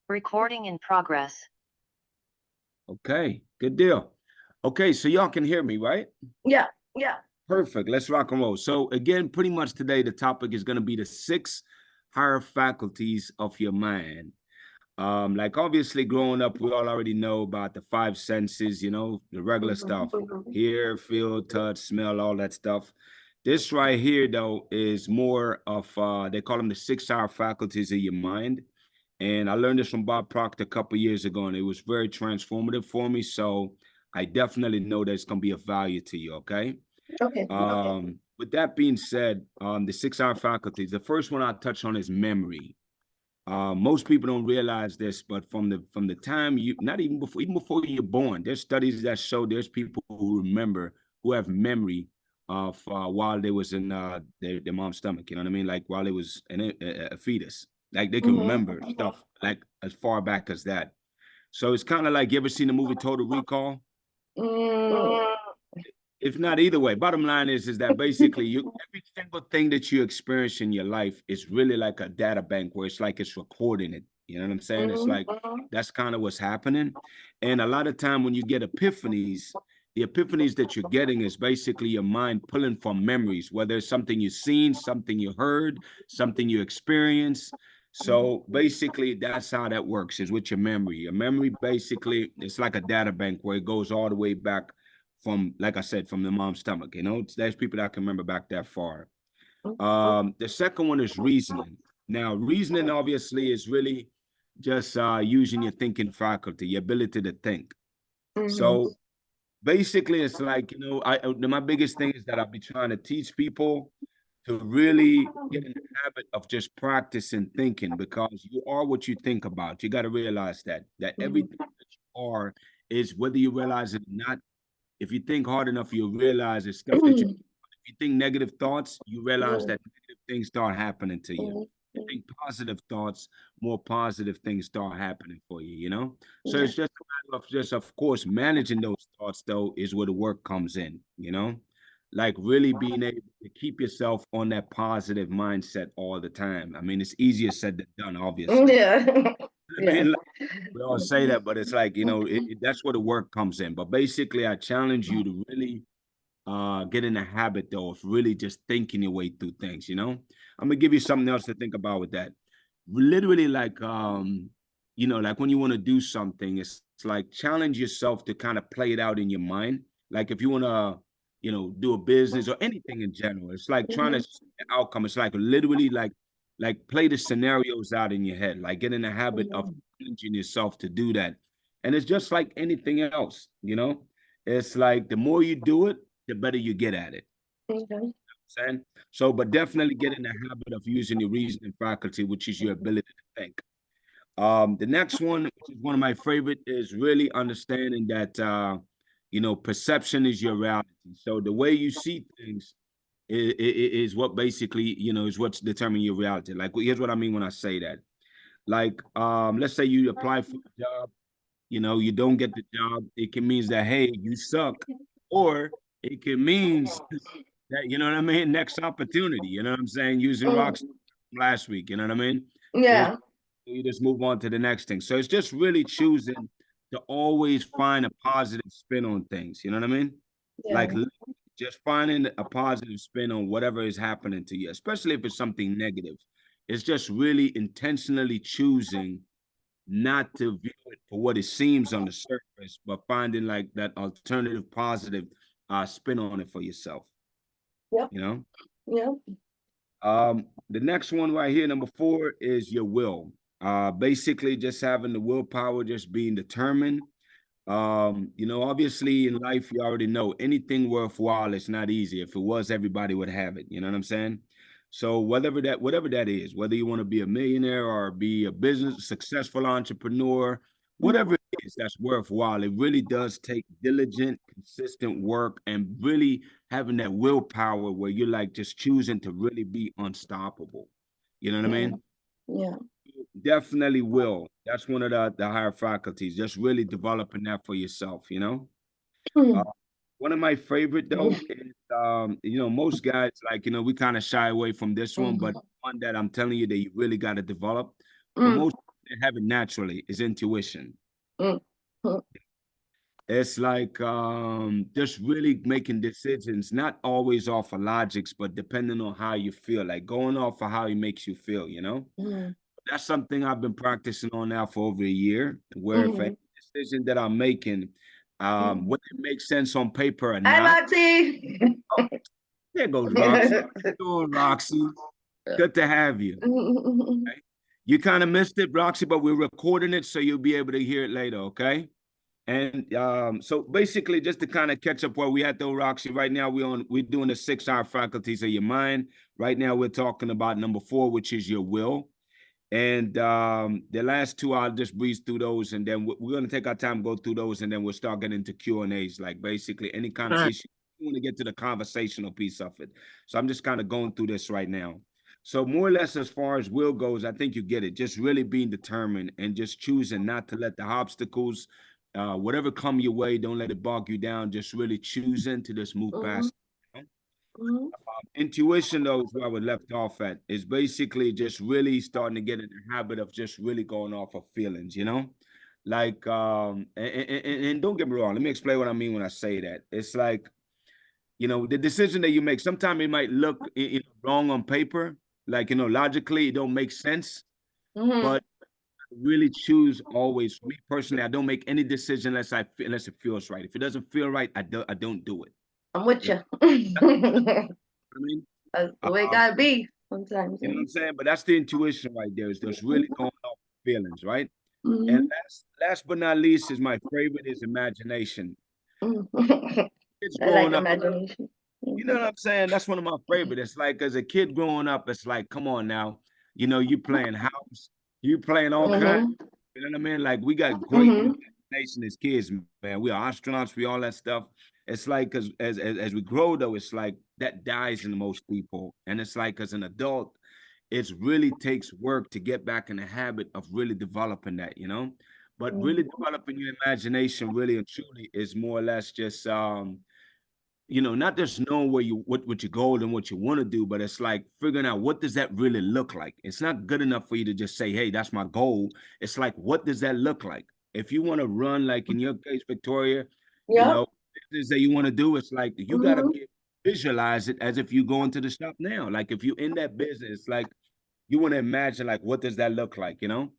Recording in progress. Okay, good deal. Okay, so y'all can hear me, right? Yeah, yeah. Perfect. Let's rock and roll. So again, pretty much today, the topic is going to be the 6 higher faculties of your mind. Like obviously growing up, we all already know about the 5 senses, you know, the regular stuff, hear, feel, touch, smell, all that stuff. This right here, though, is more of, they call them the 6 higher faculties of your mind. And I learned this from Bob Proctor a couple years ago, and it was very transformative for me. So I definitely know there's going to be a value to you, okay? Okay. With that being said, the 6 higher faculties, the first one I'll touch on is memory. Most people don't realize this, but from the time you, not even before you're born, there's studies that show there's people who remember, who have memory of while they was in their mom's stomach. You know what I mean? Like while they was a fetus, like they can remember stuff like as far back as that. So it's kind of like, you ever seen the movie Total Recall? If not, either way, bottom line is that basically every single thing that you experience in your life is really like a data bank where it's like it's recording it. You know what I'm saying? It's like that's kind of what's happening. And a lot of time when you get epiphanies, the epiphanies that you're getting is basically your mind pulling from memories, whether it's something you've seen, something you heard, something you experienced. So basically, that's how that works, is with your memory. Your memory basically, it's like a data bank where it goes all the way back from, like I said, from the mom's stomach. You know, there's people that can remember back that far. The second one is reasoning. Now, reasoning obviously is really just using your thinking faculty, your ability to think. So basically, it's like, you know, my biggest thing is that I'll be trying to teach people to really get in the habit of just practicing thinking, because you are what you think about. You got to realize that everything that you are is, whether you realize it or not. If you think hard enough, you'll realize it's stuff that you, if you think negative thoughts, you realize that negative things start happening to you. You think positive thoughts, more positive things start happening for you, you know? So it's just a matter of just, of course, managing those thoughts, though, is where the work comes in, you know? Like really being able to keep yourself on that positive mindset all the time. I mean, it's easier said than done, obviously. Yeah. I mean, like, we all say that, but it's like, you know, that's where the work comes in. But basically, I challenge you to really get in the habit, though, of really just thinking your way through things, you know? I'm gonna give you something else to think about with that. Literally, like, you know, like when you want to do something, it's like challenge yourself to kind of play it out in your mind. Like if you want to, you know, do a business or anything in general, it's like trying to see the outcome. It's like literally like play the scenarios out in your head, like get in the habit of challenging yourself to do that. And it's just like anything else, you know? It's like the more you do it, the better you get at it. Saying? So, but definitely get in the habit of using your reasoning faculty, which is your ability to think. The next one, which is one of my favorite, is really understanding that you know, perception is your reality. So the way you see things is what basically, you know, is what's determining your reality. Like, here's what I mean when I say that. Like, let's say you apply for a job, you know, you don't get the job. It can means that, hey, you suck, or it can means that, you know what I mean, next opportunity. You know what I'm saying? Using rocks last week. You know what I mean? It's, Yeah. you just move on to the next thing. So it's just really choosing to always find a positive spin on things. You know what I mean? Yeah. Like just finding a positive spin on whatever is happening to you, especially if it's something negative. It's just really intentionally choosing not to view it for what it seems on the surface, but finding like that alternative positive spin on it for yourself. Yep. You know? Yep. The next one right here, number 4, is your will. Basically just having the willpower, just being determined. You know, obviously in life, you already know anything worthwhile, it's not easy. If it was, everybody would have it. You know what I'm saying? So whatever that is, whether you want to be a millionaire or be a business, successful entrepreneur, whatever it is that's worthwhile, it really does take diligent, consistent work and really having that willpower where you're like just choosing to really be unstoppable. You know what I mean? Yeah. Definitely will. That's one of the higher faculties, just really developing that for yourself, you know? Uh, one of my favorite though is you know, most guys, like, you know, we kind of shy away from this one, but one that I'm telling you that you really got to develop. For most they have it naturally is intuition. Mm. Mm. It's like just really making decisions, not always off of logics, but depending on how you feel, like going off of how it makes you feel, you know? Mm. That's something I've been practicing on now for over a year, where if any Mhm. decision that I'm making, Mm. whether it makes sense on paper or Hi, not. Roxy. Oh, there goes Roxy. How you doing, Roxy? Good to have you. Okay? You kind of missed it, Roxy, but we're recording it so you'll be able to hear it later, okay? And so basically, just to kind of catch up where we at though, Roxy, right now we're doing the 6 hour faculties of your mind. Right now we're talking about number 4, which is your will. And the last 2, I'll just breeze through those, and then we're going to take our time, go through those, and then we'll start getting into Q&As, like basically any kind of issue. We want to get to the conversational piece of it. So I'm just kind of going through this right now. So more or less, as far as will goes, I think you get it. Just really being determined and just choosing not to let the obstacles, whatever come your way, don't let it bog you down. Just really choosing to just move Mhm. past. Mhm. Intuition, though, is where we left off at, is basically just really starting to get in the habit of just really going off of feelings, you know? Like, and don't get me wrong, let me explain what I mean when I say that. It's like, you know, the decision that you make, sometimes it might look wrong on paper, like, you know, logically, it don't make sense, Mhm. but really choose always, for me personally, I don't make any decision unless it feels right. If it doesn't feel right, I don't do it. I'm with You know you. what I mean? That's the way it gotta be sometimes. You know what I'm saying? But that's the intuition right there. Is just really going off feelings, right? And Mhm. last but not least is my favorite is imagination. Mhm. Kids I like growing up, imagination. you know Mhm. what I'm saying? That's one of my favorite. It's like as a kid growing up, it's like, come on now, you know, you playing house, you playing all kinds. Mhm. You know what I mean? Like we got great Mhm. imagination as kids, man. We are astronauts, we all that stuff. It's like because as we grow though, it's like that dies in most people, and it's like as an adult, it really takes work to get back in the habit of really developing that, you know. But really Mhm. developing your imagination, really and truly, is more or less just you know, not just knowing where what your goal and what you want to do, but it's like figuring out what does that really look like. It's not good enough for you to just say, "Hey, that's my goal." It's like, what does that look like? If you want to run, like in your case, Victoria, you Yep. know, business that you want to do, it's like you got to Mhm. be visualize it as if you go into the shop now. Like if you in that business, like you want to imagine, like what does that look like? You know,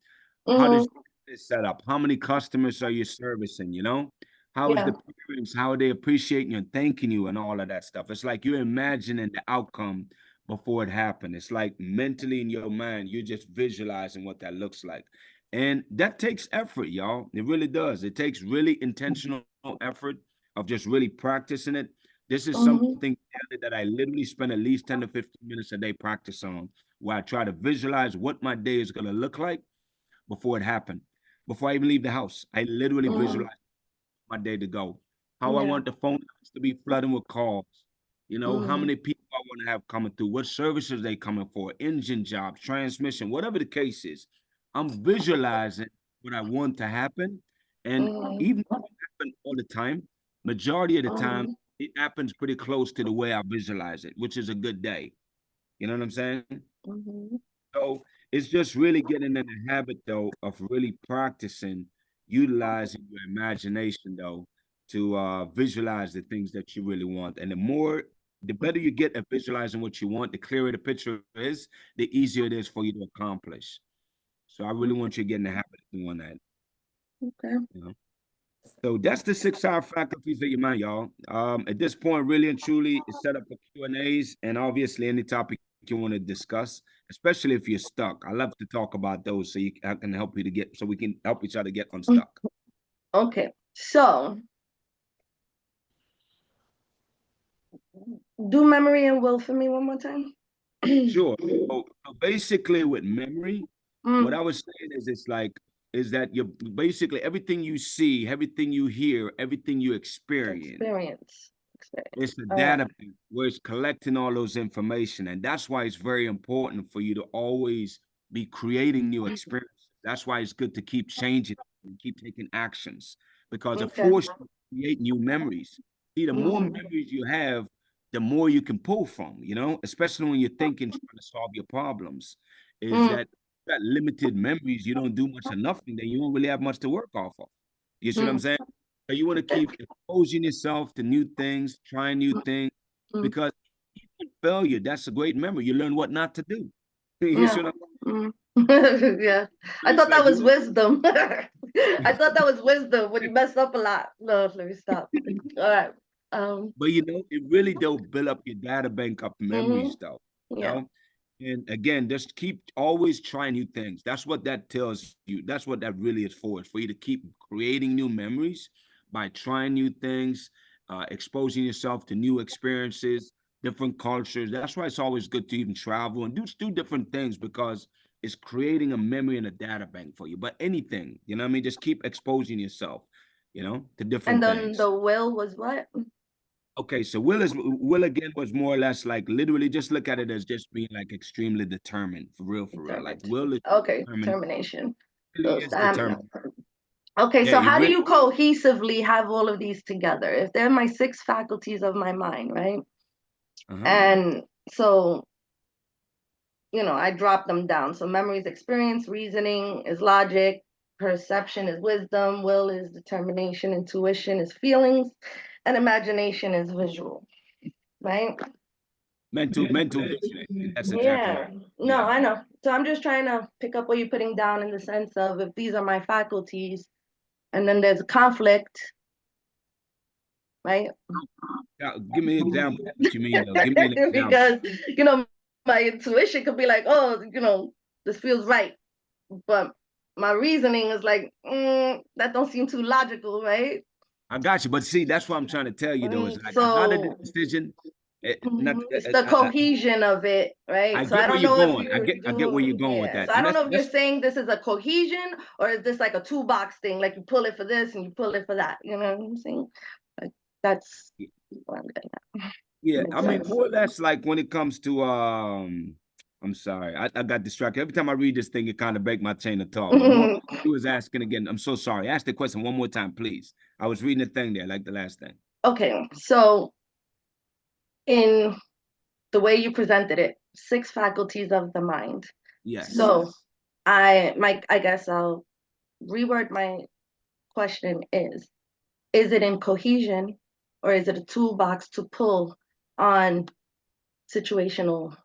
how does Mhm. this set up? How many customers are you servicing? You know, how is Yeah. the parents? How are they appreciating you and thanking you and all of that stuff? It's like you're imagining the outcome before it happened. It's like mentally in your mind, you're just visualizing what that looks like. And that takes effort, y'all. It really does. It takes really intentional effort of just really practicing it. This is Mhm. something that I literally spend at least 10 to 15 minutes a day practice on, where I try to visualize what my day is going to look like before it happened. Before I even leave the house, I literally Mhm. visualize my day to go. How I Yeah. want the phone lines to be flooding with calls. You know, how Mhm. many people I want to have coming through, what services they coming for, engine jobs, transmission, whatever the case is. I'm visualizing what I want to happen. And Mhm. even though it happen all the time, majority of the time, Mhm. it happens pretty close to the way I visualize it, which is a good day. You know what I'm saying? Mhm. So it's just really getting in the habit though of really practicing, utilizing your imagination though to visualize the things that you really want. And the better you get at visualizing what you want, the clearer the picture is, the easier it is for you to accomplish. So I really want you to get in the habit of doing that. Okay. You know? So that's the 6 hour faculties of your mind, y'all. At this point, really and truly, it's set up for Q&As and obviously any topic you want to discuss, especially if you're stuck. I love to talk about those I can help you to get, so we can help each other get unstuck. Okay. So, do memory and will for me one more time. Sure. So basically with memory, what Mm. I was saying is is that you're basically everything you see, everything you hear, everything you experience. Experience. Experience. It's a All right. database where it's collecting all those information. And that's why it's very important for you to always be creating new experiences. That's why it's good to keep changing and keep taking actions because it Okay. forces you to create new memories. See, the more Mhm. memories you have, the more you can pull from, you know, especially when you're thinking, trying to solve your problems. Is Mm. that got limited memories, you don't do much of nothing, then you don't really have much to work off of. You see what I'm saying? So you want to keep exposing yourself to new things, trying new things, because failure, that's a great memory. You learn what not to do. You see Yeah. what I'm Yeah. I It's thought that like was you wisdom. I thought that was wisdom when you messed up a lot. No, let me stop. All right. but you know, it really don't build up your data bank of memories though. You Yeah. know? And again, just keep always trying new things. That's what that tells you. That's what that really is for. It's for you to keep creating new memories by trying new things, exposing yourself to new experiences, different cultures. That's why it's always good to even travel and do different things because it's creating a memory and a data bank for you. But anything, you know what I mean? Just keep exposing yourself, you know, to And different then things. the will was what? Okay, so Will again was more or less like literally just look at it as just being like extremely determined for real, for real. Like Determined. Will is Okay, determined, determination. really So is stamina. determined. Okay, Yeah, so he how do really you cohesively have all of these together? If they're my six faculties of my mind, right? uh-huh. And so, I drop them down. So memory is experience, reasoning is logic, perception is wisdom, will is determination, intuition is feelings, and imagination is visual, right? Mental vision. That's exactly Yeah. right. No, Yeah. I know. So I'm just trying to pick up what you're putting down in the sense of if these are my faculties and then there's a conflict, right? Now, give me an example of what you mean though. Give me an example. Because, you know, my intuition could be like, oh, this feels right. But my reasoning is like, that don't seem too logical, right? I got you, but see, that's what I'm trying to tell you though, is like a lot of the So decision, not it's the cohesion of it, right? I So I get where don't you're know if going. you I get where you're do, going with yeah. that. So I And don't know if you're that's saying this is a cohesion or is this like a toolbox thing, like you pull it for this and you pull it for that. You know what I'm saying? Like that's what I'm getting at. yeah, I Makes mean, sense. more or less like when it comes to I'm sorry, I got distracted. Every time I read this thing, it kind of break my chain of thought. But more he was asking again. I'm so sorry. Ask the question one more time, please. I was reading the thing there, like the last thing. Okay, so in the way you presented it, six faculties of the mind. Yes. So I guess I'll reword my question is it in cohesion or is it a toolbox to pull on situational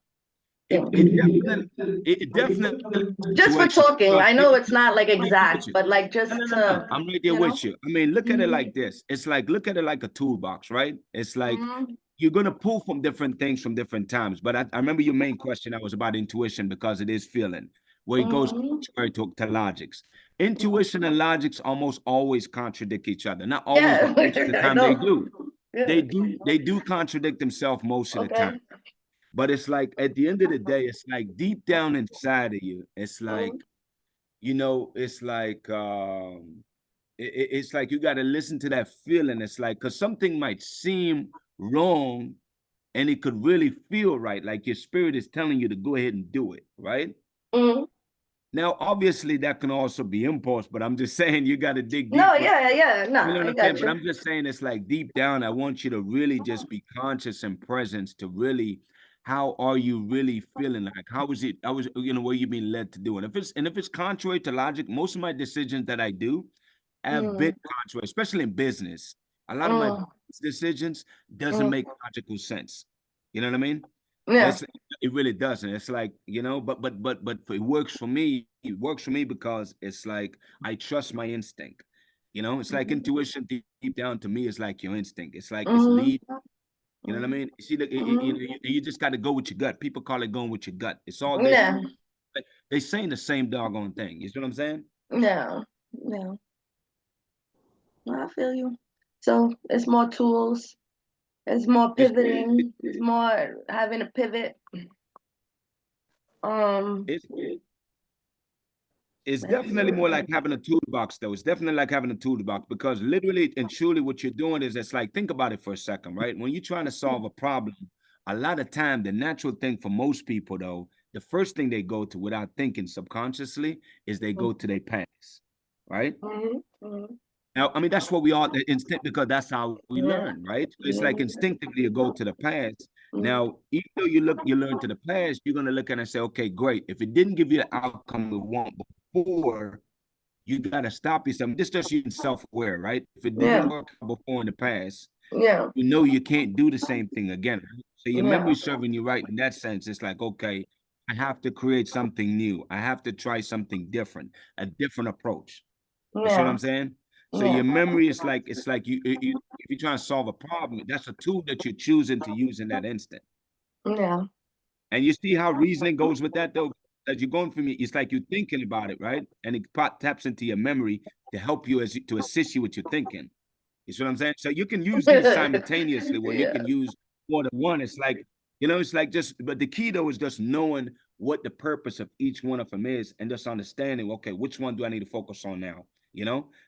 It things? it definitely it definitely Just for situation. talking, I know it's not like I'm right there exact, with you. but like just No. to, I'm right there you know. with you. I mean, look at it like this. It's like look at it like a toolbox, right? It's like Mhm. you're gonna pull from different things from different times. But I remember your main question that was about intuition because it is feeling, where it goes Mhm. to logics. Intuition and logics almost always contradict each other. Not always, Yeah, but most of the I time they know. do. Yeah. They do contradict themselves most of the Okay. time. But it's like at the end of the day, it's like deep down inside of you, it's like, Mhm. it's like it's like you got to listen to that feeling. It's like because something might seem wrong and it could really feel right, like your spirit is telling you to go ahead and do it, right? Mhm. Now, obviously, that can also be impulse, but I'm just saying you got to dig No, deeper. yeah, no, You know what I I'm saying? got But you. I'm just saying it's like deep down, I want you to really just be conscious and presence to really, how are you really feeling? Like, how is it? I was, where you being led to do it. If it's contrary to logic, most of my decisions that I do have been Mm, contrary, especially in business. A lot of my mm, decisions doesn't mm. make logical sense. You know what I mean? Yeah. It's it really doesn't. It's like, but it works for me. It works for me because it's like I trust my instinct. It's like intuition deep down to me is like your instinct. It's like it's Mhm. lead. You know what I mean? You see, you just got to go with your gut. People call it going with your gut. It's all this. Yeah, They saying the same doggone thing. You see what I'm saying? yeah, yeah. I feel you. So it's more tools, it's more It's pivoting, it's more having a pivot. Um, it's It's definitely more like having a toolbox, though. It's definitely like having a toolbox because literally and truly what you're doing is it's like, think about it for a second, right? When you're trying to solve a problem, a lot of time, the natural thing for most people, though, the first thing they go to without thinking subconsciously is they go to their past, right? mhm, mhm. Now, I mean, that's what we all instinct because that's how we Yeah. learn, right? It's like Mhm. instinctively you go to the past. Now, even though you learn to the past, you're gonna look at it and say, okay, great. If it didn't give you the outcome we want before, you gotta stop yourself. This just using self-aware, right? If it didn't Yeah. work out before in the past, Yeah. you know you can't do the same thing again. So your Yeah. memory's serving you right in that sense. It's like, okay, I have to create something new. I have to try something different, a different approach. You see what Yeah. I'm saying? So Yeah. your memory is like, it's like you if you're trying to solve a problem, that's a tool that you're choosing to use in that instant. Yeah. And you see how reasoning goes with that though? As you're going from it's like you're thinking about it, right? And it taps into your memory to help you to assist you with your thinking. You see what I'm saying? So you can use these simultaneously where you Yeah. can use more than one. It's like, it's like just, but the key though is just knowing what the purpose of each one of them is and just understanding, okay, which one do I need to focus on now?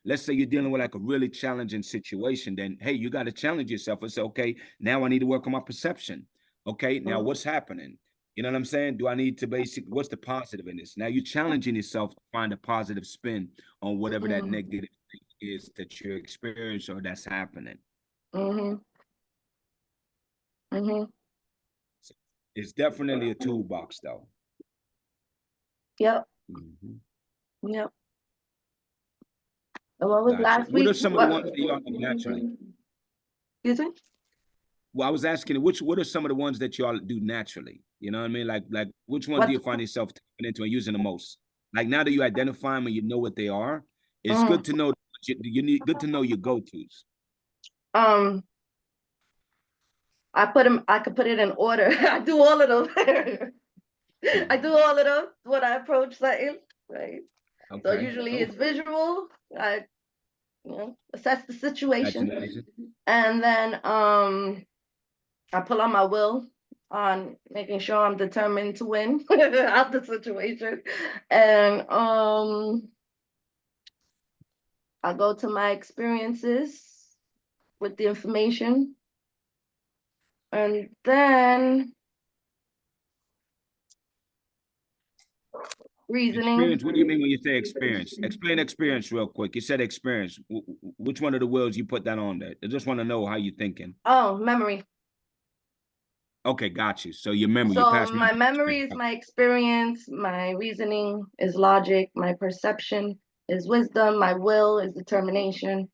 Let's say you're dealing with like a really challenging situation, then hey, you got to challenge yourself and say, okay, now I need to work on my perception. Okay, now what's happening? You know what I'm saying? Do I need to what's the positive in this? Now you're challenging yourself to find a positive spin on whatever that negative is that you're experiencing or that's happening. Mm-hmm. Mm-hmm. It's definitely a toolbox, though. Yep. Yep. And what was Gotcha. last What are week? some of the ones that y'all do naturally? Excuse me? Well, I was asking, what are some of the ones that y'all do naturally? You know what I mean? Like which one do What? you find yourself tapping into and using the most? Like now that you identify them and you know what they are, it's Mm. good to know you need good to know your go-tos. I put them. I could put it in order. I do all of them. I do all of them when I approach something, right? So Okay. usually Oh, it's visual. I assess the gotcha. situation, and then I pull on my will on making sure I'm determined to win out the situation, and I go to my experiences with the information, and then reasoning. Experience. What do you mean when you say experience? Explain experience real quick. You said experience. Which one of the wills you put that on there? I just want to know how you're thinking. Oh, memory. Okay, got you. So your memory, your So past my memory. memory is my experience, my reasoning is logic, my perception is wisdom, my will is determination,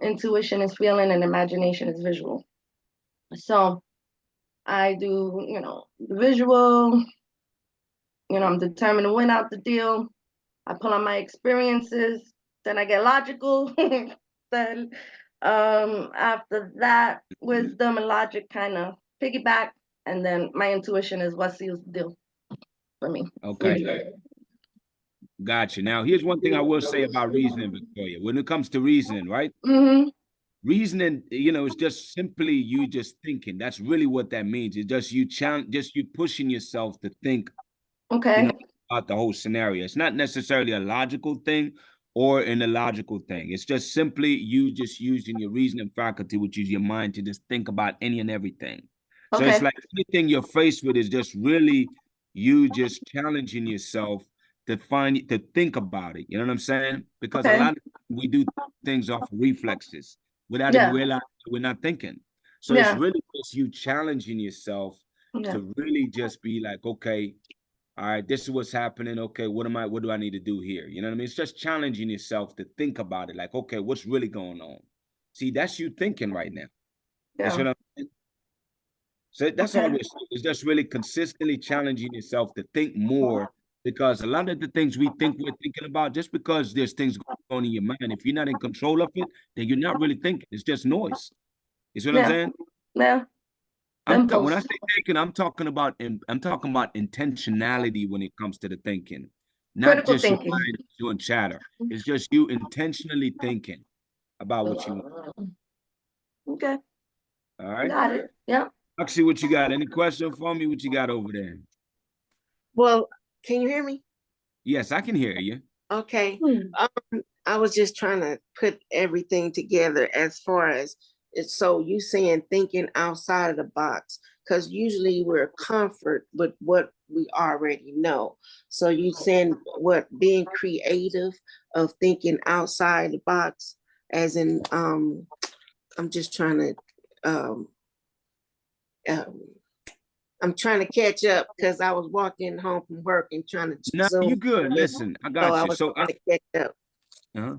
intuition is feeling, and imagination is visual. So I do, the visual, I'm determined to win out the deal. I pull on my experiences, then I get logical. Then after that, wisdom and logic kind of piggyback, and then my intuition is what seals the deal for me. Okay, gotcha. Now, here's one thing I will say about reasoning, Victoria. When it comes to reasoning, right? Mm-hmm. Reasoning, is just simply you just thinking. That's really what that means. It's just just you pushing yourself to think, Okay. about the whole scenario. It's not necessarily a logical thing or an illogical thing. It's just simply you just using your reasoning faculty, which is your mind, to just think about any and everything. So it's Okay. like anything you're faced with is just really you just challenging yourself to think about it. You know what I'm saying? Because a Okay. lot of we do things off reflexes without even Yeah. realizing we're not thinking. So it's Yeah. really just you challenging yourself Yeah. to really just be like, okay, all right, this is what's happening. Okay, what do I need to do here? You know what I mean? It's just challenging yourself to think about it. Like, okay, what's really going on? See, that's you thinking right now. You see Yeah. what I'm saying? So that's all Okay. it's just really consistently challenging yourself to think more because a lot of the things we think we're thinking about, just because there's things going on in your mind, if you're not in control of it, then you're not really thinking. It's just noise. You see what I'm Yeah. saying? Yeah. When I Impulse. say thinking, I'm talking about intentionality when it comes to the thinking, not Critical just your thinking. mind doing chatter. It's just you intentionally thinking about what you want. Okay. All right. Got it. Yeah. Actually, what you got? Any question for me? What you got over there? Well, can you hear me? Yes, I can hear you. Okay. I was just trying to put everything together as far as it's so you saying thinking outside of the box, because usually we're comfort with what we already know. So you saying what being creative of thinking outside the box, as in I'm just trying to um, I'm trying to catch up because I was walking home from work and trying to No, you Zoom. good. Listen, I So got I you. was So, trying to catch up. uh-huh.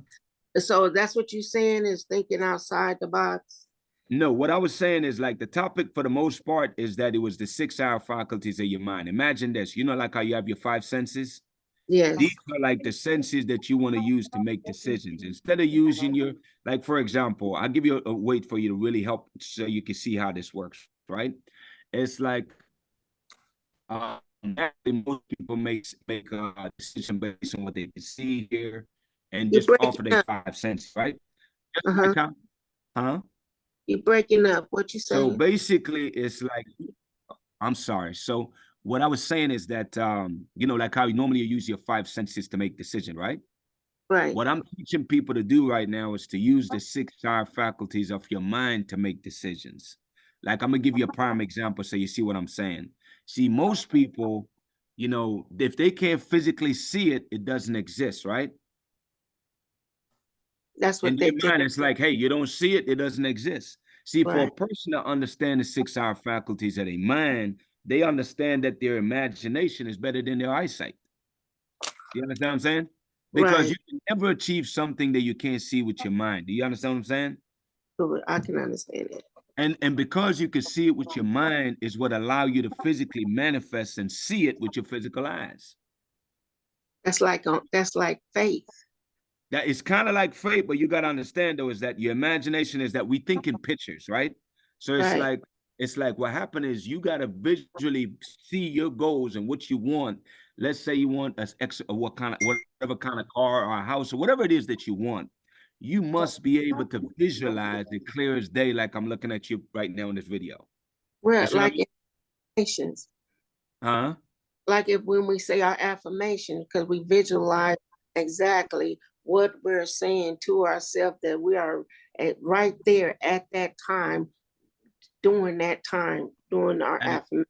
So that's what you're saying is thinking outside the box? No, what I was saying is like the topic for the most part is that it was the 6 hour faculties of your mind. Imagine this, you know, like how you have your 5 senses. Yes. These are like the senses that you want to use to make decisions. Instead of using your, like, for example, I'll give you a way for you to really help so you can see how this works, right? It's like, naturally most people make a decision based on what they can see, hear, and You're just off of breaking their up. 5 senses, right? Just Uh-huh. like how, huh? You're breaking up. What you So saying? basically, it's like, I'm sorry. So what I was saying is that, you know, like how you normally use your 5 senses to make decision, right? Right. What I'm teaching people to do right now is to use the 6 hour faculties of your mind to make decisions. Like I'm gonna give you a prime example so you see what I'm saying. See, most people, you know, if they can't physically see it, it doesn't exist, right? That's In what their they think. mind, it's like, hey, you don't see it, it doesn't exist. See, for a Right. person to understand the 6 hour faculties of their mind, they understand that their imagination is better than their eyesight. You understand what I'm saying? Because Right. you can never achieve something that you can't see with your mind. Do you understand what I'm saying? I can understand it. And because you can see it with your mind is what allow you to physically manifest and see it with your physical eyes. That's like faith. That is kind of like fate, but you got to understand though is that your imagination is that we think in pictures, right? So Right. it's like what happened is you got to visually see your goals and what you want. Let's say you want what kind of whatever kind of car or a house or whatever it is that you want. You must be able to visualize it clear as day, like I'm looking at you right now in this video. We're That's what I like mean. affirmations. Huh? Like if when we say our affirmation, because we visualize exactly what we're saying to ourselves that we are right there at that time, during our And affirmation.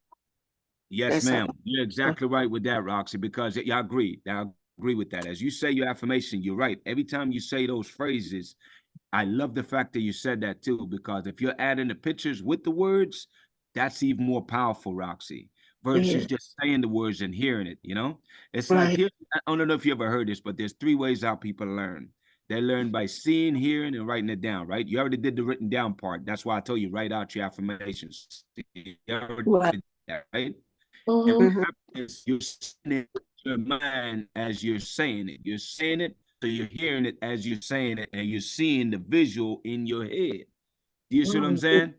yes, That's how. ma'am. You're exactly right with that, Roxy, because yeah, I agree. I agree with that. As you say your affirmation, you're right. Every time you say those phrases, I love the fact that you said that too, because if you're adding the pictures with the words, that's even more powerful, Roxy, Yeah. versus just saying the words and hearing it, you know? It's like Right. here, I don't know if you ever heard this, but there's 3 ways how people learn. They learn by seeing, hearing, and writing it down, right? You already did the written down part. That's why I told you, write out your affirmations. You already Right. did that, right? And Mhm. what Mhm. happens is you're saying it in your mind as you're saying it. You're saying it, so you're hearing it as you're saying it, and you're seeing the visual in your head. Do you see what I'm Mhm. saying?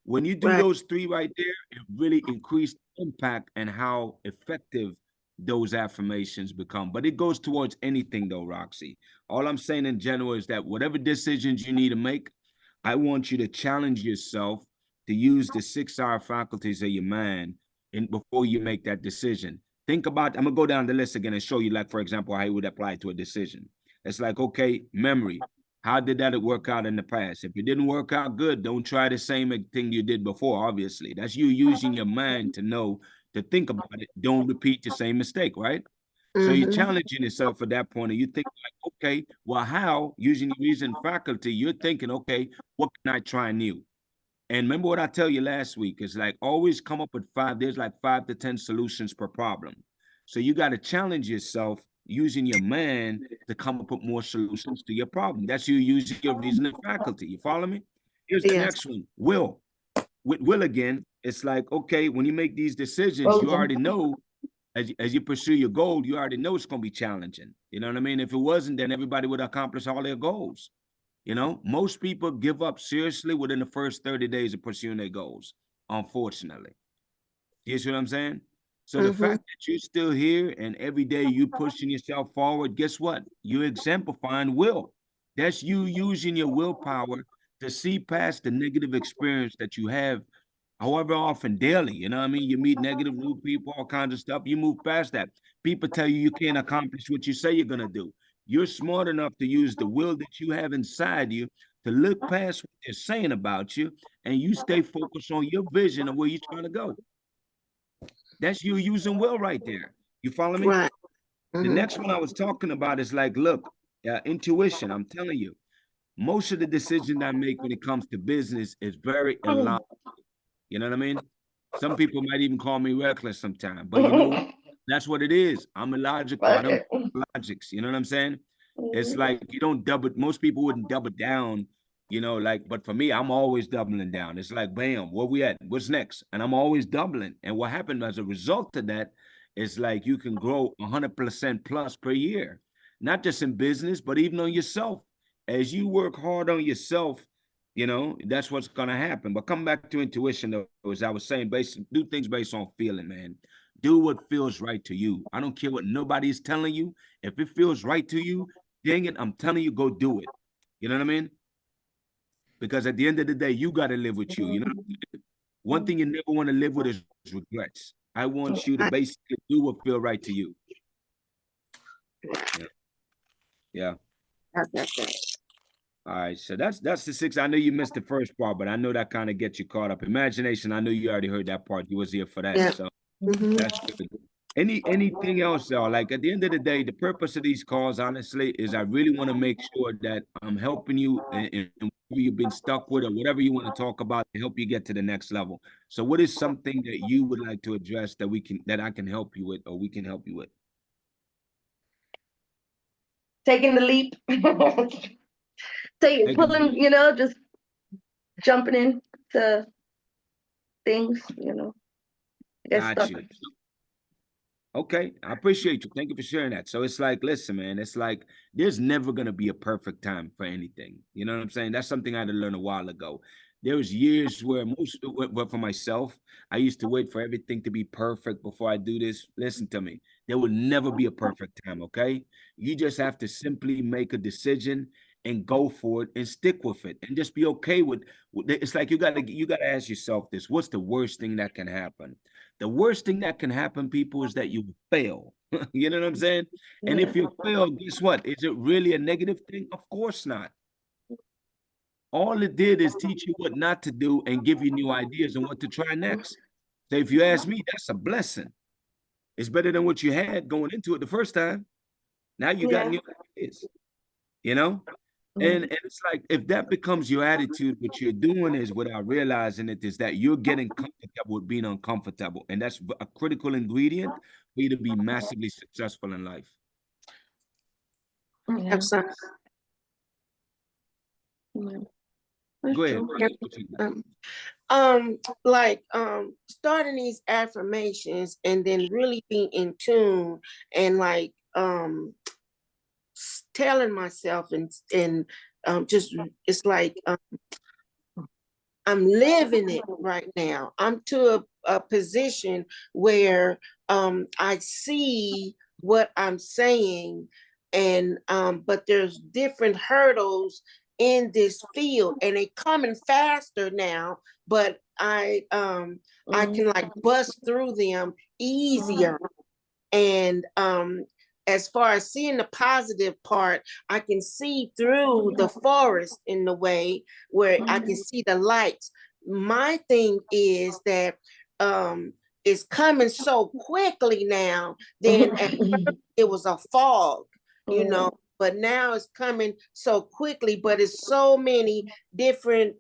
When you do Right. those 3 right there, it really increased impact and how effective those affirmations become. But it goes towards anything though, Roxy. All I'm saying in general is that whatever decisions you need to make, I want you to challenge yourself to use the 6 hour faculties of your mind and before you make that decision. Think about, I'm gonna go down the list again and show you, like, for example, how you would apply to a decision. It's like, okay, memory. How did that work out in the past? If it didn't work out good, don't try the same thing you did before, obviously. That's you using your mind to know, to think about it. Don't repeat the same mistake, right? So you're Mhm. challenging yourself at that point, and you think like, okay, well, how, using your reason faculty, you're thinking, okay, what can I try new? And remember what I tell you last week is like always come up with there's like 5 to 10 solutions per problem. So you got to challenge yourself using your mind to come up with more solutions to your problem. That's you using your reasoning faculty. You follow me? Here's the Yes. next one. Will. With will again, it's like, okay, when you make these decisions, you Frozen. already know as you pursue your goal, you already know it's going to be challenging. You know what I mean? If it wasn't, then everybody would accomplish all their goals. You know, most people give up seriously within the first 30 days of pursuing their goals, unfortunately. You see what I'm saying? So the Mhm. fact that you're still here and every day you pushing yourself forward, guess what? You're exemplifying will. That's you using your willpower to see past the negative experience that you have, however often daily. You know what I mean? You meet negative new people, all kinds of stuff. You move past that. People tell you you can't accomplish what you say you're gonna do. You're smart enough to use the will that you have inside you to look past what they're saying about you, and you stay focused on your vision of where you're trying to go. That's you using will right there. You follow me? Right. The Mhm. next one I was talking about is like, look, intuition. I'm telling you, most of the decisions I make when it comes to business is very illogical. You know what I mean? Some people might even call me reckless sometimes, but you know what? That's what it is. I'm illogical. I don't logics. You know what I'm saying? It's like you don't double. Most people wouldn't double down, you know, like, but for me, I'm always doubling down. It's like, bam, where we at? What's next? And I'm always doubling. And what happened as a result of that is like you can grow 100% plus per year, not just in business, but even on yourself. As you work hard on yourself, you know, that's what's gonna happen. But come back to intuition, though, as I was saying, do things based on feeling, man. Do what feels right to you. I don't care what nobody's telling you. If it feels right to you, dang it, I'm telling you, go do it. You know what I mean? Because at the end of the day, you got to live with you. You know, one thing you never want to live with is regrets. I want you to basically do what feel right to you. Yeah. All right, so that's the 6. I know you missed the first part, but I know that kind of gets you caught up. Imagination, I know you already heard that part. You was here for that. Yeah. So that's good. Anything else, though? Like at the end of the day, the purpose of these calls, honestly, is I really want to make sure that I'm helping you and whatever you've been stuck with or whatever you want to talk about to help you get to the next level. So what is something that you would like to address that I can help you with or we can help you with? Taking the leap. Pulling, you know, just jumping into things, you know. Got you. Okay, I appreciate you. Thank you for sharing that. So it's like, listen, man, it's like there's never gonna be a perfect time for anything. You know what I'm saying? That's something I had to learn a while ago. There was years where for myself, I used to wait for everything to be perfect before I do this. Listen to me. There will never be a perfect time, okay? You just have to simply make a decision and go for it and stick with it and just be okay with it's like you gotta ask yourself this: what's the worst thing that can happen? The worst thing that can happen, people, is that you fail. You know what I'm saying? And if you fail, guess what? Is it really a negative thing? Of course not. All it did is teach you what not to do and give you new ideas on what to try next. So if you ask me, that's a blessing. It's better than what you had going into it the first time. Now you got new ideas, you know? And it's like, if that becomes your attitude, what you're doing is, without realizing it, is that you're getting comfortable with being uncomfortable. And that's a critical ingredient for you to be massively successful in life. Have some. Go ahead. Like starting these affirmations and then really being in tune and like telling myself and just it's like I'm living it right now. I'm to a position where I see what I'm saying, and but there's different hurdles in this field and they coming faster now, but I can like bust through them easier. And as far as seeing the positive part, I can see through the forest in the way where I can see the lights. My thing is that it's coming so quickly now. Then at first it was a fog, you know, but now it's coming so quickly, but it's so many different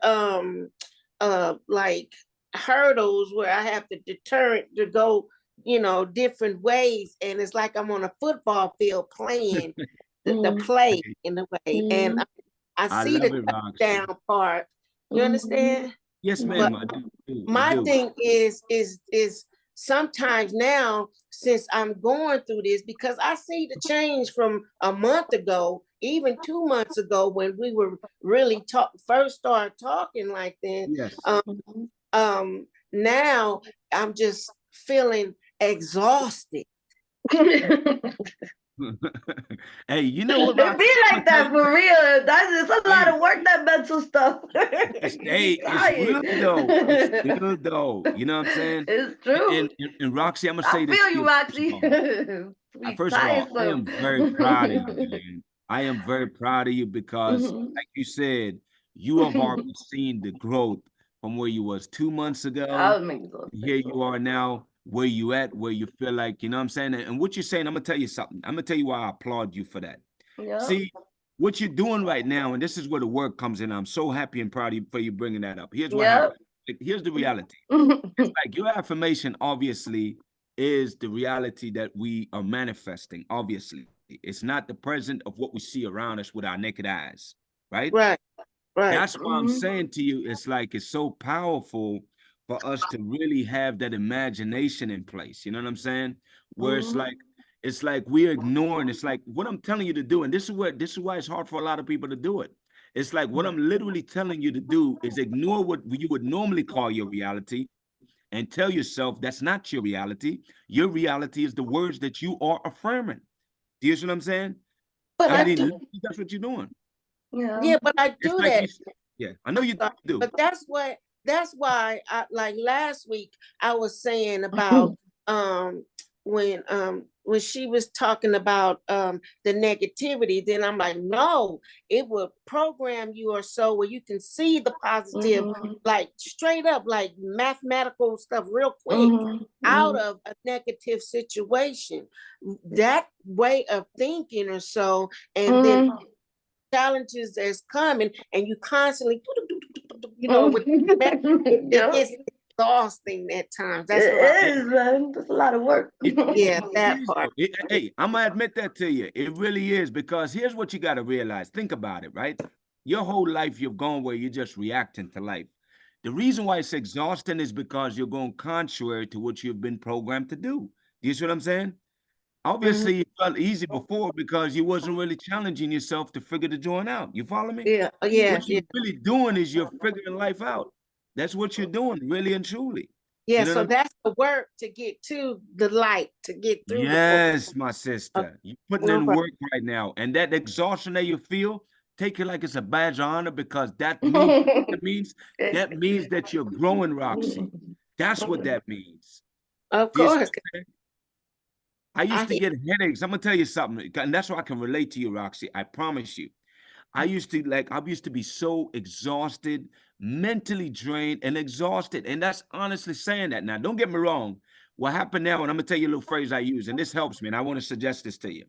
like hurdles where I have to deter to go, you know, different ways. And it's like I'm on a football field playing the play in a way. And I see the down part. You understand? Yes, ma'am. My thing is sometimes now, since I'm going through this, because I see the change from a month ago, even 2 months ago, when we were really first started talking like that. Yes. Now I'm just feeling exhausted. Hey, you know what? It be like that for real. It's a lot of work, that mental stuff. Hey, it's real though. It's real though. You know what I'm saying? It's true. And Roxy, I'm gonna say this. I feel you, Roxy. First of all, I am very proud of you, man. I am very proud of you because, like you said, you have already seen the growth from where you was 2 months ago. Here you are now, where you at, where you feel like, you know what I'm saying? And what you're saying, I'm gonna tell you something. I'm gonna tell you why I applaud you for that. Yep. See, what you're doing right now, and this is where the work comes in. I'm so happy and proud of you for you bringing that up. Here's what happened. here's the reality. It's like your affirmation obviously is the reality that we are manifesting. Obviously, it's not the present of what we see around us with our naked eyes, right? Right. Right. That's why I'm saying to you, it's like it's so powerful for us to really have that imagination in place. You know what I'm saying? Where it's like we're ignoring. It's like what I'm telling you to do, and this is why it's hard for a lot of people to do it. It's like what I'm literally telling you to do is ignore what you would normally call your reality and tell yourself that's not your reality. Your reality is the words that you are affirming. Do you see what I'm saying? But I I mean, do, literally, that's what you're doing. yeah, but I It's do like that. yeah, I know you Sorry, do. but that's why I like last week I was saying about when she was talking about the negativity, then I'm like, no, it will program you or so where you can see the positive, like straight up, like mathematical stuff real quick out of a negative situation. That way of thinking or so, and then challenges that's coming, and you constantly, with it gets exhausting at times. That's what It is, man. It's a lot of work. yeah, that part. Hey, I'm gonna admit that to you. It really is, because here's what you got to realize. Think about it, right? Your whole life you've gone where you're just reacting to life. The reason why it's exhausting is because you're going contrary to what you've been programmed to do. You see what I'm saying? Obviously, it felt easy before because you wasn't really challenging yourself to figure the joint out. You follow me? Yeah, What yeah. you're really doing is you're figuring life out. That's what you're doing, really and truly. Yeah, You know so what I'm that's the work to get to the light, to get through the Yes, my fog. sister. You're putting in Okay. work right now. And that exhaustion that you feel, take it like it's a badge of honor, because that means that you're growing, Roxy. That's what that means. Of Do you see course. what I'm saying? I I used to hear get headaches. I'm gonna tell you something, and that's why I can relate to you, Roxy. I promise you. I used to be so exhausted, mentally drained and exhausted. And that's honestly saying that. Now, don't get me wrong. What happened now, and I'm gonna tell you a little phrase I use, and this helps me, and I want to suggest this to you.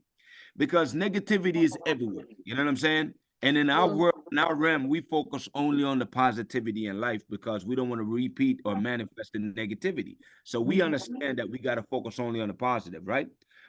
Because negativity is everywhere. You know what I'm saying? And in our world, in our realm, we focus only on the positivity in life because we don't want to repeat or manifest the negativity. So we understand that we got to focus only on the positive, right?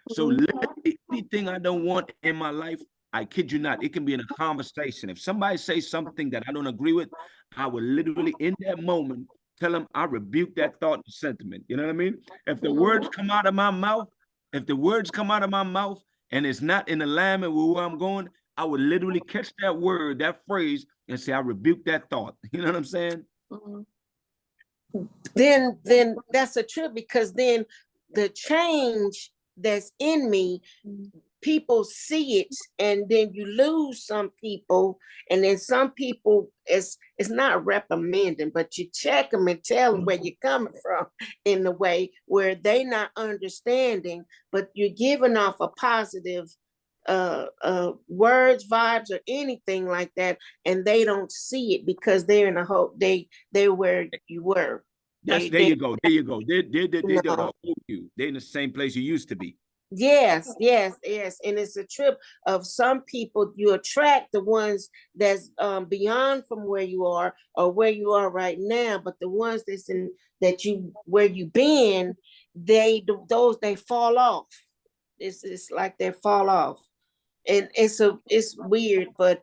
So literally anything I don't want in my life, I kid you not, it can be in a conversation. If somebody says something that I don't agree with, I will literally in that moment tell them I rebuke that thought and sentiment. You know what I mean? If the words come out of my mouth, if the words come out of my mouth and it's not in alignment with where I'm going, I would literally catch that word, that phrase, and say, I rebuke that thought. You know what I'm saying? then that's a trip, because then the change that's in me, people see it, and then you lose some people, and then some people, it's not reprimanding, but you check them and tell them where you're coming from in the way where they not understanding, but you're giving off a positive words, vibes, or anything like that, and they don't see it because they're in a whole they're where you were. There you go. There you go. They don't No. hold you. They're in the same place you used to be. Yes, and it's a trip of some people. You attract the ones that's beyond from where you are or where you are right now, but the ones that's in that you where you been, they fall off. It's like they fall off, and it's weird, but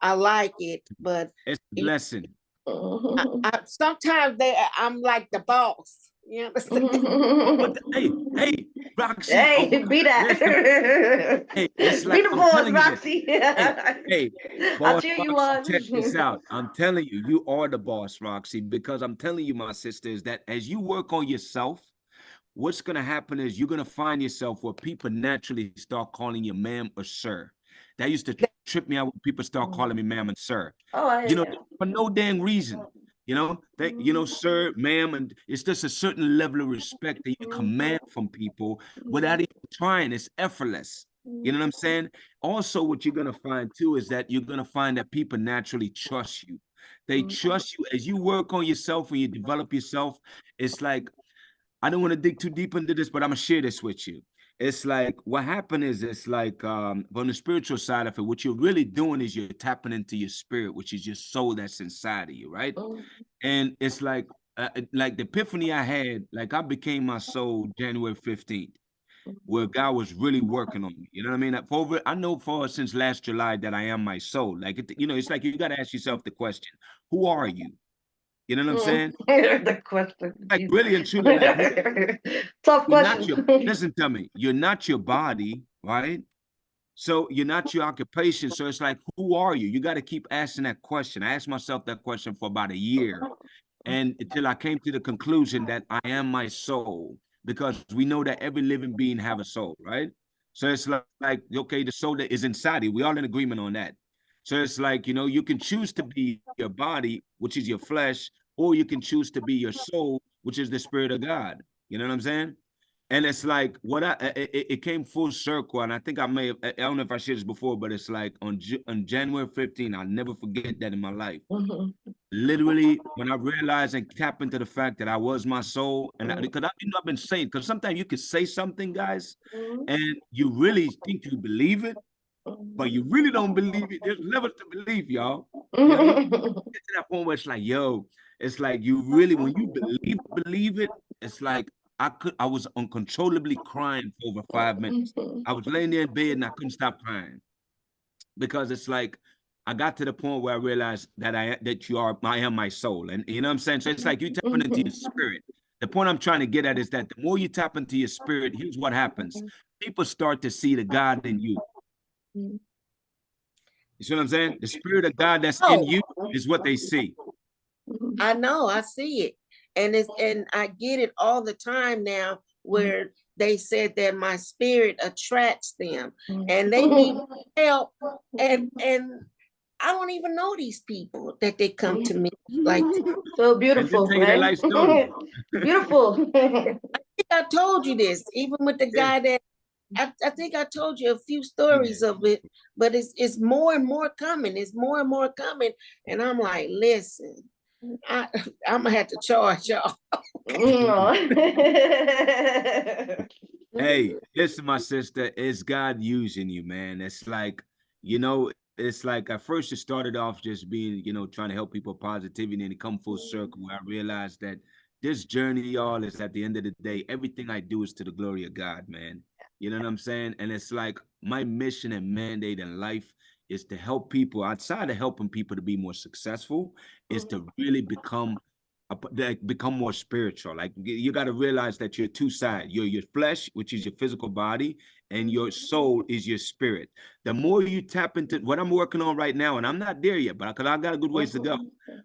I like it, but It's a blessing. sometimes I'm like the boss. You understand? But hey, Roxy. Hey, be that. Listen, hey, it's like be the I'm boss, telling you this. Roxy. Hey, I'll boss cheer you Roxy, on. check this out. I'm telling you, you are the boss, Roxy, because I'm telling you, my sister, is that as you work on yourself, what's gonna happen is you're gonna find yourself where people naturally start calling you ma'am or sir. That used to trip me out when people start calling me ma'am and sir. Oh, You know, yeah. for no dang reason. Sir, ma'am, and it's just a certain level of respect that you command from people without even trying. It's effortless. You know what I'm saying? Also, what you're gonna find too is that you're gonna find that people naturally trust you. They trust you as you work on yourself and you develop yourself. It's like, I don't want to dig too deep into this, but I'm gonna share this with you. it's like what happened is it's like on the spiritual side of it, what you're really doing is you're tapping into your spirit, which is your soul that's inside of you, right? And it's like the epiphany I had, like I became my soul January 15th, where God was really working on me. You know what I mean? I know since last July that I am my soul. Like it's like you got to ask yourself the question, who are you? You know what I'm saying? The question. Like really and truly, like Tough you're not question. listen to me, you're not your body, right? So you're not your occupation. So it's like, who are you? You got to keep asking that question. I asked myself that question for about a year. And until I came to the conclusion that I am my soul, because we know that every living being have a soul, right? So it's like okay, the soul that is inside you, we all in agreement on that. So it's like, you can choose to be your body, which is your flesh, or you can choose to be your soul, which is the spirit of God. You know what I'm saying? And it's like it came full circle, and I think I don't know if I shared this before, but it's like on January 15th, I'll never forget that in my life. Literally, when I realized and tap into the fact that I was my soul, and because I've been saying, because sometimes you can say something, guys, and you really think you believe it, but you really don't believe it. There's levels to believe, y'all. You know, get to that point where it's like, yo, it's like you really, when you believe it, it's like I was uncontrollably crying for over 5 minutes. I was laying there in bed and I couldn't stop crying because it's like I got to the point where I realized that I am my soul, and you know what I'm saying. So it's like you tapping into your spirit. The point I'm trying to get at is that the more you tap into your spirit, here's what happens: people start to see the God in you. You see what I'm saying? The spirit of God that's in you is what they see. I know, I see it. And I get it all the time now where they said that my spirit attracts them and they need help. And I don't even know these people that they come to me like. So beautiful, right? Beautiful. I told you this, even with the guy that I think I told you a few stories of it, but it's more and more coming. It's more and more coming. And I'm like, listen, I'm gonna have to charge y'all. Hey, listen, my sister, it's God using you, man. It's like, it's like at first it started off just being, trying to help people positivity, and it come full circle where I realized that this journey, y'all, is at the end of the day, everything I do is to the glory of God, man. You know what I'm saying? And it's like my mission and mandate in life is to help people outside of helping people to be more successful, is to really become more spiritual. Like you got to realize that you're two sides. You're your flesh, which is your physical body, and your soul is your spirit. The more you tap into what I'm working on right now, and I'm not there yet, but because I got a good ways to go,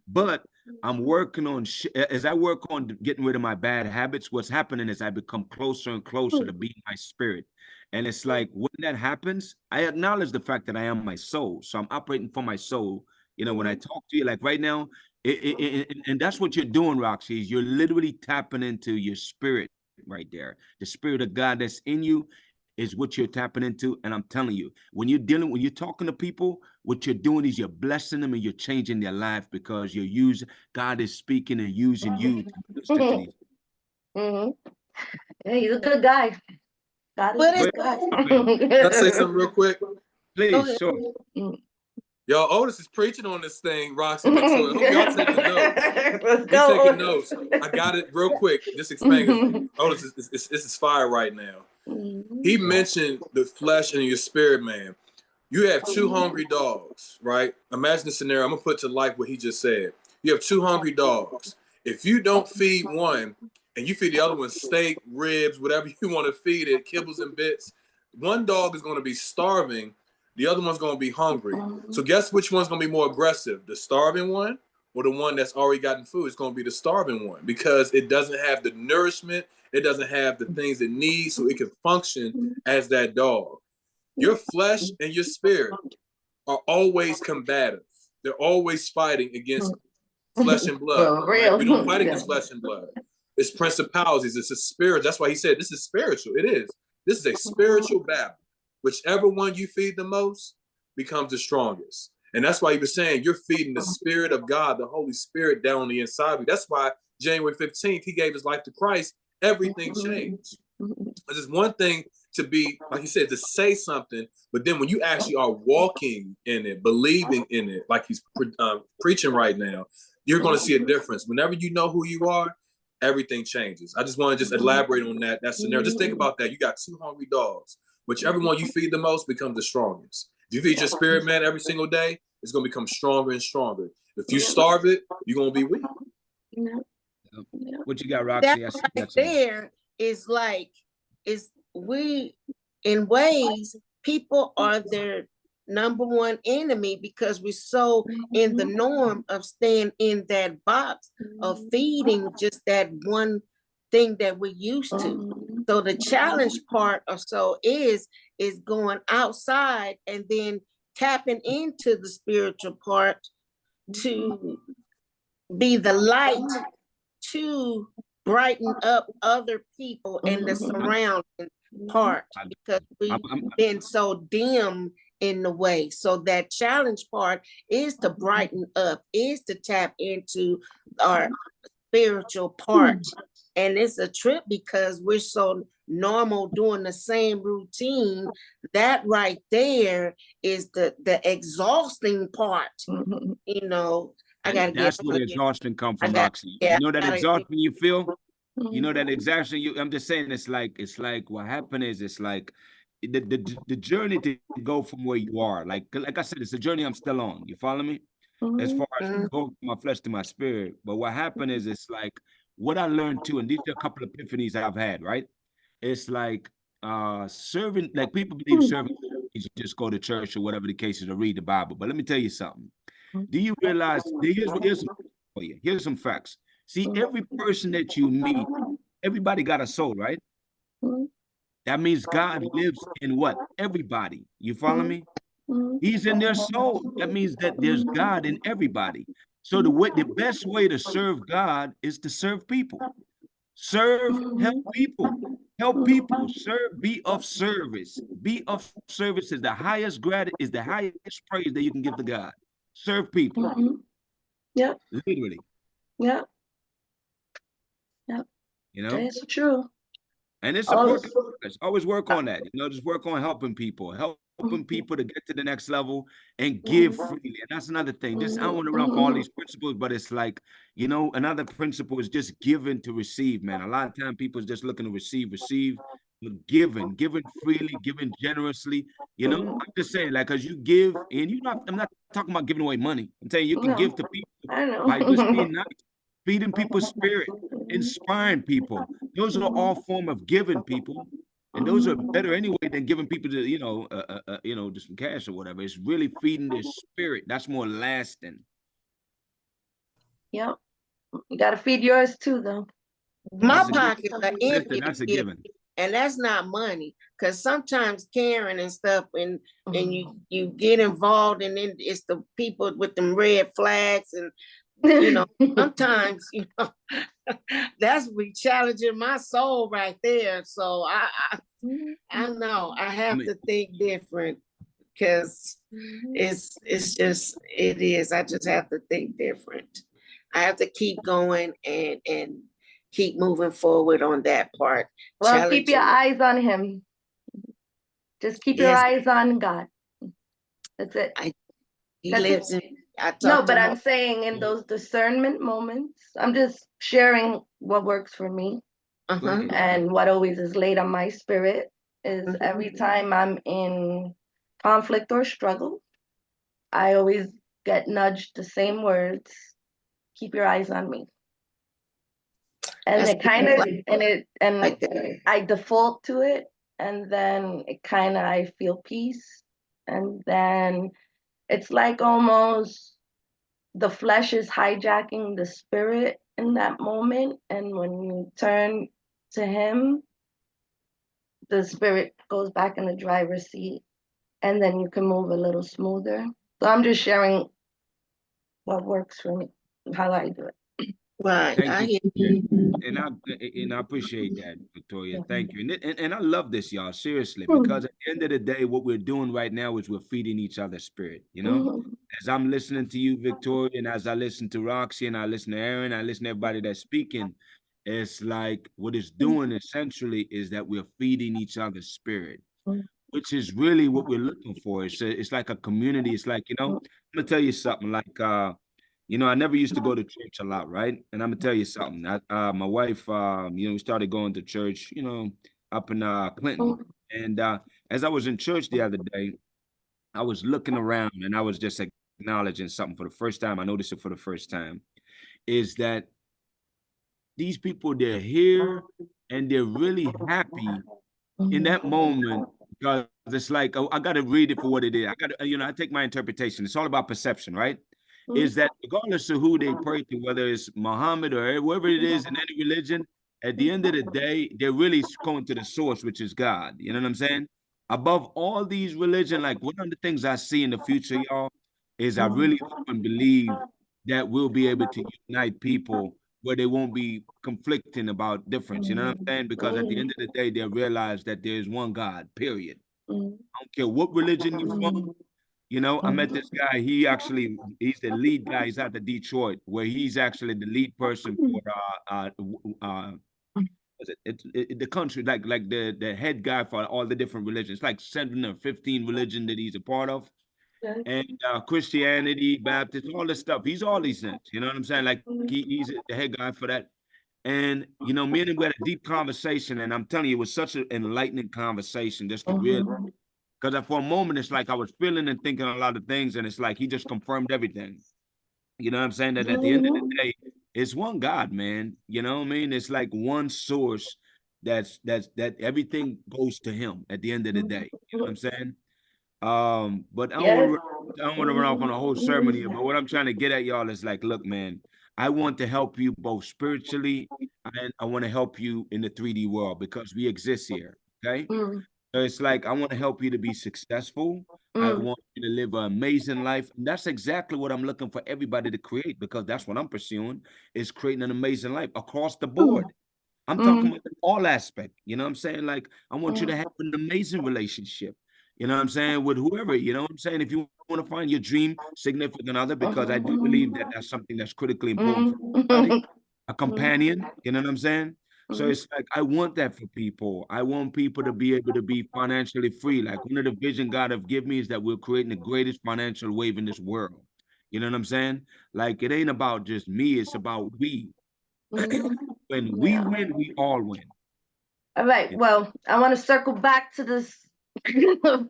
but I'm working on as I work on getting rid of my bad habits. What's happening is I become closer and closer to being my spirit. And it's like when that happens, I acknowledge the fact that I am my soul. So I'm operating for my soul. When I talk to you, like right now, and that's what you're doing, Roxy, is you're literally tapping into your spirit right there. The spirit of God that's in you is what you're tapping into. And I'm telling you, when you're talking to people, what you're doing is you're blessing them and you're changing their life because God is speaking and using you to minister to these. Yeah, he's a good guy. God is a good guy. Can I say something real quick? Please, sure. Y'all, Otis is preaching on this thing, Roxy. So I hope y'all taking notes. Let's He's go. taking notes. I got it real quick. Just explain. Otis, this is fire right now. He mentioned the flesh and your spirit, man. You have two hungry dogs, right? Imagine the scenario. I'm going to put to life what he just said. You have two hungry dogs. If you don't feed one and you feed the other one steak, ribs, whatever you want to feed it, kibbles and bits, one dog is going to be starving. The other one's going to be hungry. So guess which one's going to be more aggressive? The starving one or the one that's already gotten food? It's going to be the starving one because it doesn't have the nourishment. It doesn't have the things it needs so it can function as that dog. Your flesh and your spirit are always combative. They're always fighting against flesh and blood. Right? We don't fight against flesh and blood. It's principalities. It's a spirit. That's why he said this is spiritual. It is. This is a spiritual battle. Whichever one you feed the most becomes the strongest. And that's why he was saying you're feeding the Spirit of God, the Holy Spirit down on the inside of you. That's why January 15th, he gave his life to Christ. Everything changed. It's one thing to be, like you said, to say something, but then when you actually are walking in it, believing in it, like he's preaching right now, you're going to see a difference. Whenever you know who you are, everything changes. I just want to just elaborate on that scenario. Just think about that. You got 2 hungry dogs. Whichever one you feed the most becomes the strongest. If you feed your spirit man every single day, it's going to become stronger and stronger. If you starve it, you're going to be weak. What you got, Roxy? That right there is like, in ways, people are their number one enemy because we're so in the norm of staying in that box of feeding just that one thing that we're used to. So the challenge part or so is going outside and then tapping into the spiritual part to be the light to brighten up other people in the surrounding part, because we've been so dim in the way. So that challenge part is to brighten up, is to tap into our spiritual part. And it's a trip because we're so normal doing the same routine. That right there is the exhausting part. You know, I gotta that's where the exhaustion come from, Roxy. You know that exhaustion you feel? You know that exhaustion I'm just saying, it's like what happened is, it's like the journey to go from where you are. Like I said, it's a journey I'm still on. You follow me? As far as going from my flesh to my spirit. But what happened is, it's like what I learned too, and these are a couple of epiphanies I've had, right? It's like serving, like people believe serving, you should just go to church or whatever the case is to read the Bible. But let me tell you something. Do you realize, here's some facts. See, every person that you meet, everybody got a soul, right? That means God lives in what? Everybody. You follow me? He's in their soul. That means that there's God in everybody. So the best way to serve God is to serve people. Serve, help people. Help people, serve, be of service. Be of service is the highest praise that you can give to God. Serve people. Yeah. Literally. Yeah. You know? That's true. And it's always work on that. You know, just work on helping people to get to the next level and give freely. And that's another thing. Just I don't want to run for all these principles, but it's like, you know, another principle is just giving to receive, man. A lot of time people is just looking to receive, but giving freely, giving generously. You know, I'm just saying, like, because you give, and I'm not talking about giving away money. I'm saying you can give to people by just being nice, feeding people's spirit, inspiring people. Those are all form of giving people, and those are better anyway than giving people to just some cash or whatever. It's really feeding their spirit. That's more lasting. Yep, you got to feed yours too, though. My pockets are empty. That's a given, and that's not money. Because sometimes caring and stuff, and you get involved, and then it's the people with them red flags and. You know, sometimes, you know, that's challenging my soul right there. So I know I have to think different, because it's just, it is. I just have to think different. I have to keep going and keep moving forward on that part. Well, keep your eyes on him. Just keep your eyes on God. That's it. He lives in. No, but I'm saying in those discernment moments, I'm just sharing what works for me. And what always is laid on my spirit is every time I'm in conflict or struggle, I always get nudged the same words, keep your eyes on me. And it kind of, I default to it, and then I feel peace. And then it's like almost the flesh is hijacking the spirit in that moment. And when you turn to him, the spirit goes back in the driver's seat, and then you can move a little smoother. So I'm just sharing what works for me, how I do it. Right. Thank you. And I appreciate that, Victoria. Thank you. And I love this, y'all, seriously, because at the end of the day, what we're doing right now is we're feeding each other's spirit, you know? As I'm listening to you, Victoria, and as I listen to Roxy, and I listen to Aaron, I listen to everybody that's speaking, it's like what it's doing essentially is that we're feeding each other's spirit, which is really what we're looking for. It's like a community. It's like, I'm gonna tell you something. Like, I never used to go to church a lot, right? And I'm gonna tell you something. My wife, we started going to church, up in Clinton. And as I was in church the other day, I was looking around and I was just acknowledging something for the first time. I noticed it for the first time, is that these people, they're here and they're really happy in that moment, because it's like, oh, I got to read it for what it is. I got to, I take my interpretation. It's all about perception, right? Is that regardless of who they pray to, whether it's Muhammad or whoever it is in any religion, at the end of the day, they're really going to the source, which is God. You know what I'm saying? Above all these religions, like one of the things I see in the future, y'all, is I really hope and believe that we'll be able to unite people where they won't be conflicting about difference. You know what I'm saying? Because at the end of the day, they'll realize that there's one God, period. I don't care what religion you're from. I met this guy. He's the lead guy. He's out of Detroit, where he's actually the lead person for the country, like the head guy for all the different religions, like 7 or 15 religion that he's a part of. And Christianity, Baptist, all this stuff. He's all these things. You know what I'm saying? Like he's the head guy for that. And me and him had a deep conversation, and I'm telling you, it was such an enlightening conversation just to really. Because for a moment, it's like I was feeling and thinking a lot of things, and it's like he just confirmed everything. You know what I'm saying? That at the end of the day, it's one God, man. You know what I mean? It's like one source that everything goes to him at the end of the day. You know what I'm saying? But I don't want to run off on a whole sermon here, but what I'm trying to get at y'all is like, look, man, I want to help you both spiritually, and I want to help you in the 3D world because we exist here. Okay. So it's like, I want to help you to be successful. I want you to live an amazing life. And that's exactly what I'm looking for everybody to create, because that's what I'm pursuing, is creating an amazing life across the board. I'm talking about all aspects. You know what I'm saying? Like, I want you to have an amazing relationship. You know what I'm saying? With whoever, you know what I'm saying? If you want to find your dream significant other, because I do believe that that's something that's critically important for everybody, a companion, you know what I'm saying? So it's like, I want that for people. I want people to be able to be financially free. Like, one of the vision God have given me is that we're creating the greatest financial wave in this world. You know what I'm saying? Like, it ain't about just me, it's about we. When we win, we all win. All right. Well, I want to circle back to this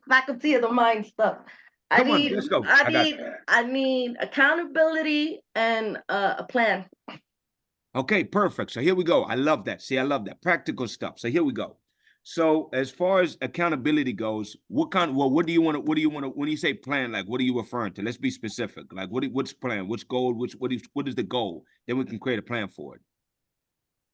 faculty of the mind stuff. Come on, let's go. I need accountability and a plan. Okay, perfect. So here we go. I love that. See, I love that practical stuff. So here we go. So as far as accountability goes, what do you want to, when you say plan, like, what are you referring to? Let's be specific. Like, what's plan? What's goal? What is the goal? Then we can create a plan for it.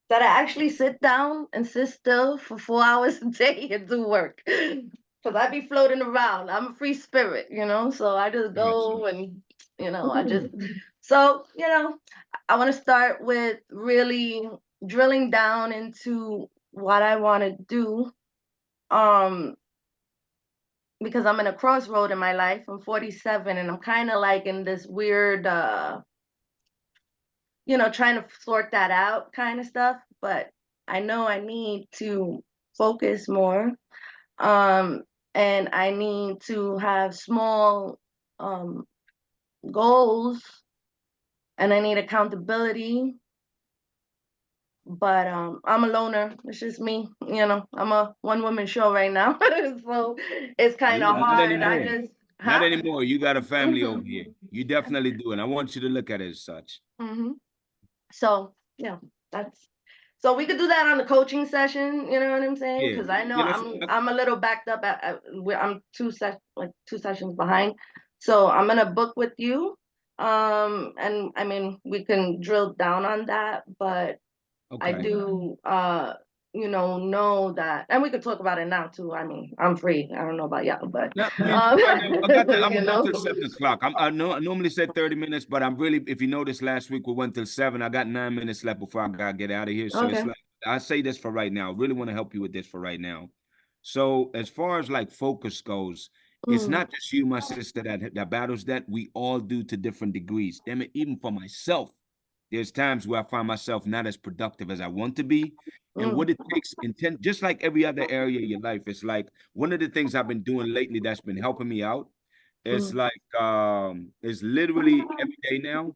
That I actually sit down and sit still for 4 hours a day and do work. Because I be floating around. I'm a free spirit, so I just go and, so, I want to start with really drilling down into what I want to do. Because I'm in a crossroad in my life. I'm 47 and I'm kind of like in this weird, trying to sort that out kind of stuff. But I know I need to focus more. And I need to have small goals, and I need accountability. But I'm a loner. It's just me. I'm a one-woman show right now. So it's kind of hard. Not anymore. You got a family over here. You definitely do. And I want you to look at it as such. So, so we could do that on the coaching session, you know what I'm saying? Because I know I'm a little backed up. I'm two sessions behind. So I'm gonna book with you. And I mean, we can drill down on that, but I do know that, and we could talk about it now too. I mean, I'm free. I don't know about y'all, but I'm about till 7 o'clock. I normally said 30 minutes, but I'm really, if you noticed last week we went till 7. I got 9 minutes left before I gotta get out of here. So it's like, I say this for right now. I really want to help you with this for right now. So as far as like focus goes, it's not just you, my sister, that battles that. We all do to different degrees. Damn it, even for myself, there's times where I find myself not as productive as I want to be. And what it takes intent, just like every other area of your life, it's like one of the things I've been doing lately that's been helping me out. It's like it's literally every day now.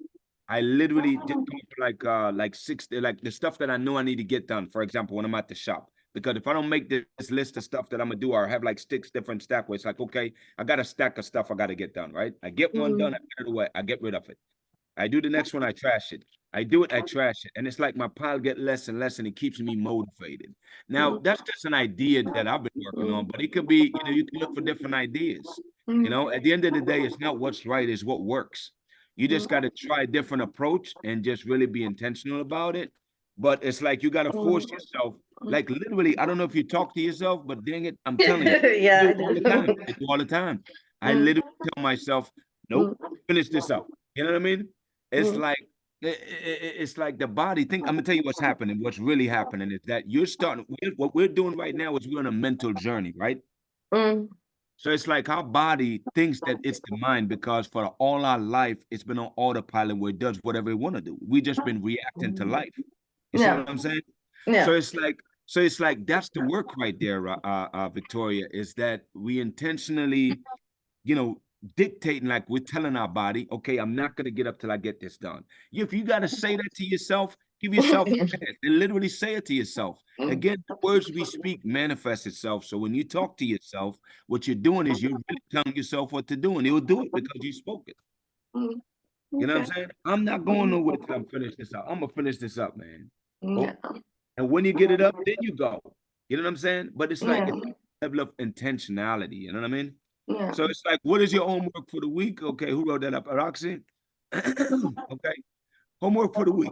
I literally just come up like 60, like the stuff that I know I need to get done. For example, when I'm at the shop, because if I don't make this list of stuff that I'm gonna do, or have like 6 different stack where it's like, okay, I got a stack of stuff I got to get done, right? I get one done, I put it away, I get rid of it. I do the next one, I trash it. I do it, I trash it. And it's like my pile get less and less, and it keeps me motivated. Now, that's just an idea that I've been working on, but it could be, you know, you can look for different ideas. You know, at the end of the day, it's not what's right, it's what works. You just got to try a different approach and just really be intentional about it. But it's like you got to force yourself. Like literally, I don't know if you talk to yourself, but dang it, I'm telling you, Yeah, I do all the time. I do all the time. I literally tell myself, nope, finish this up. You know what I mean? It's like it's like the body thing. I'm gonna tell you what's happening. What's really happening is that you're starting. What we're doing right now is we're on a mental journey, right? So it's like our body thinks that it's the mind, because for all our life it's been on autopilot where it does whatever it want to do. We just been reacting to life. You see what I'm saying? So it's like that's the work right there, Victoria, is that we intentionally, you know, dictating, like we're telling our body, okay, I'm not gonna get up till I get this done. If you gotta say that to yourself, give yourself a chance and literally say it to yourself. Again, the words we speak manifest itself. So when you talk to yourself, what you're doing is you're really telling yourself what to do, and you'll do it because you spoke it. You know what I'm saying? I'm not going nowhere till I'm finished this up. I'm gonna finish this up, man. Oh, and when you get it up, then you go. You know what I'm saying? But it's like a level of intentionality. You know what I mean? So it's like, what is your homework for the week? Okay, who wrote that up? Roxy? Okay. Homework for the week.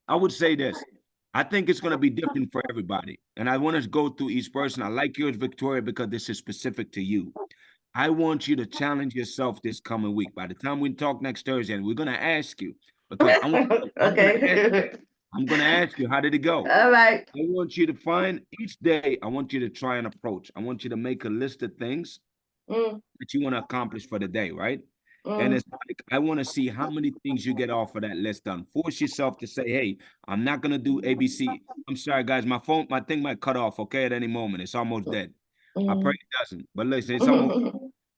I would say this. I think it's going to be different for everybody. And I want to go through each person. I like yours, Victoria, because this is specific to you. I want you to challenge yourself this coming week. By the time we talk next Thursday, and we're going to ask you, because I'm going to ask you, how did it go? All right. I want you to find each day, I want you to try an approach. I want you to make a list of things that you want to accomplish for the day, right? And it's like, I want to see how many things you get off of that list done. Force yourself to say, hey, I'm not going to do ABC. I'm sorry, guys, my thing might cut off, okay, at any moment. It's almost dead. I pray it doesn't. But listen, it's almost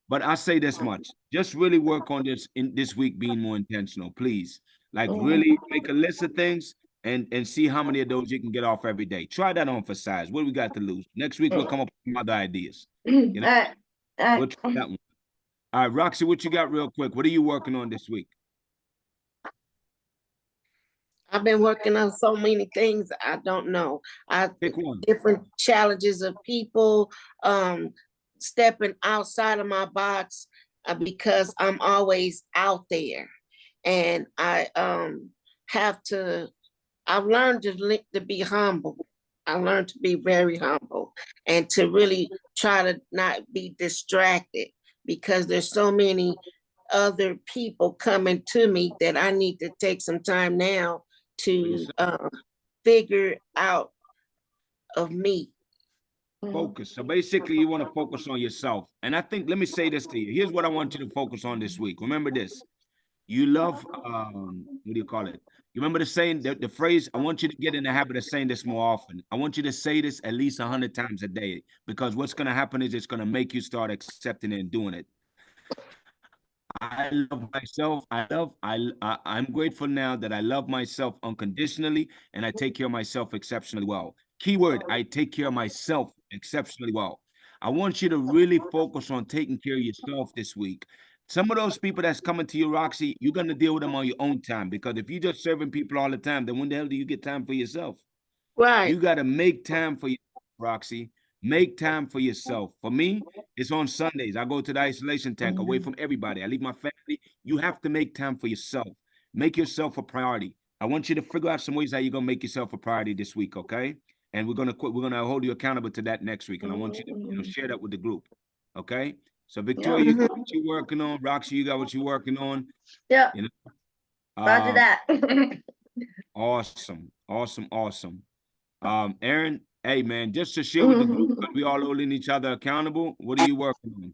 but I say this much. Just really work on this week being more intentional, please. Like really make a list of things and see how many of those you can get off every day. Try that on for size. What do we got to lose? Next week, we'll come up with some other ideas. You know? We'll try that one. All right, Roxy, what you got real quick? What are you working on this week? I've been working on so many things. I don't know. Pick one. Different challenges of people, stepping outside of my box, because I'm always out there, and I've learned to be humble. I learned to be very humble and to really try to not be distracted, because there's so many other people coming to me that I need to take some time now to figure out of me. Focus. So basically, you want to focus on yourself. And I think, let me say this to you. Here's what I want you to focus on this week. Remember this. You love, what do you call it? You remember the saying, the phrase, I want you to get in the habit of saying this more often. I want you to say this at least 100 times a day, because what's going to happen is it's going to make you start accepting it and doing it. I love myself. I'm grateful now that I love myself unconditionally, and I take care of myself exceptionally well. Keyword, I take care of myself exceptionally well. I want you to really focus on taking care of yourself this week. Some of those people that's coming to you, Roxy, you're going to deal with them on your own time, because if you're just serving people all the time, then when the hell do you get time for yourself? Right. You got to make time for yourself, Roxy. Make time for yourself. For me, it's on Sundays. I go to the isolation tank away from everybody. I leave my family. You have to make time for yourself. Make yourself a priority. I want you to figure out some ways how you're going to make yourself a priority this week, okay? And we're going to hold you accountable to that next week. And I want you to share that with the group, okay? So Victoria, you got what you're working on. Roxy, you got what you're working on. Yeah. You know? Roger that. Awesome. Aaron, hey man, just to share with the group, we all holding each other accountable. What are you working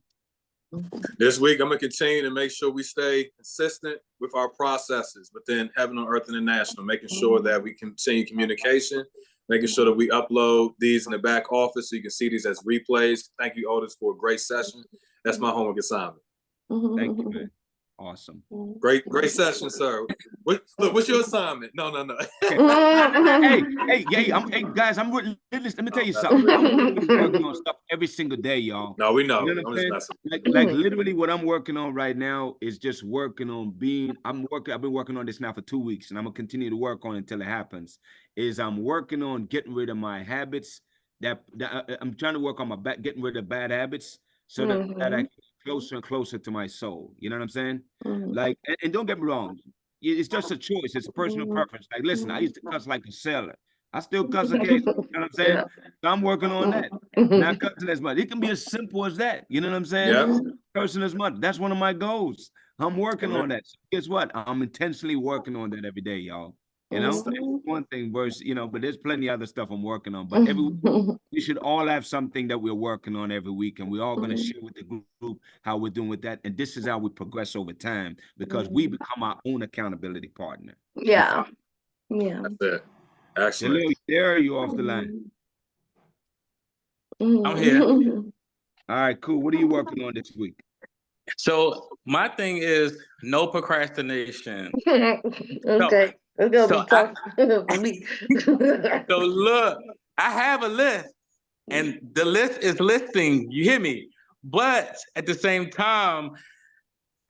on? This week, I'm gonna continue to make sure we stay consistent with our processes within Heaven on Earth International, making sure that we continue communication, making sure that we upload these in the back office so you can see these as replays. Thank you, Otis, for a great session. That's my homework assignment. Thank you, man. Awesome. Great session, sir. What's your assignment? No. Hey, guys, let me tell you something. I'm really working on stuff every single day, y'all. No, we know. You know what I'm saying? Like literally what I'm working on right now is just working on I've been working on this now for 2 weeks, and I'm gonna continue to work on it until it happens. I'm working on getting rid of my habits that I'm trying to work on getting rid of bad habits so that I can get closer and closer to my soul. You know what I'm saying? Like, and don't get me wrong, it's just a choice. It's a personal preference. Like, listen, I used to cuss like a sailor. I still cuss occasionally. You know what I'm saying? So I'm working on that. Not cussing as much. It can be as simple as that. You know what I'm saying? Yeah. Cursing as much. That's one of my goals. I'm working on that. So guess what? I'm intensely working on that every day, y'all. You know, one thing versus, but there's plenty of other stuff I'm working on. But we should all have something that we're working on every week, and we're all going to share with the group how we're doing with that. And this is how we progress over time, because we become our own accountability partner. Yeah. That's it. Excellent. Hello, there, you off the line? I'm here. All right, cool. What are you working on this week? So my thing is no procrastination. Okay. It's gonna be tough for me. So look, I have a list, and the list is listing. You hear me? But at the same time,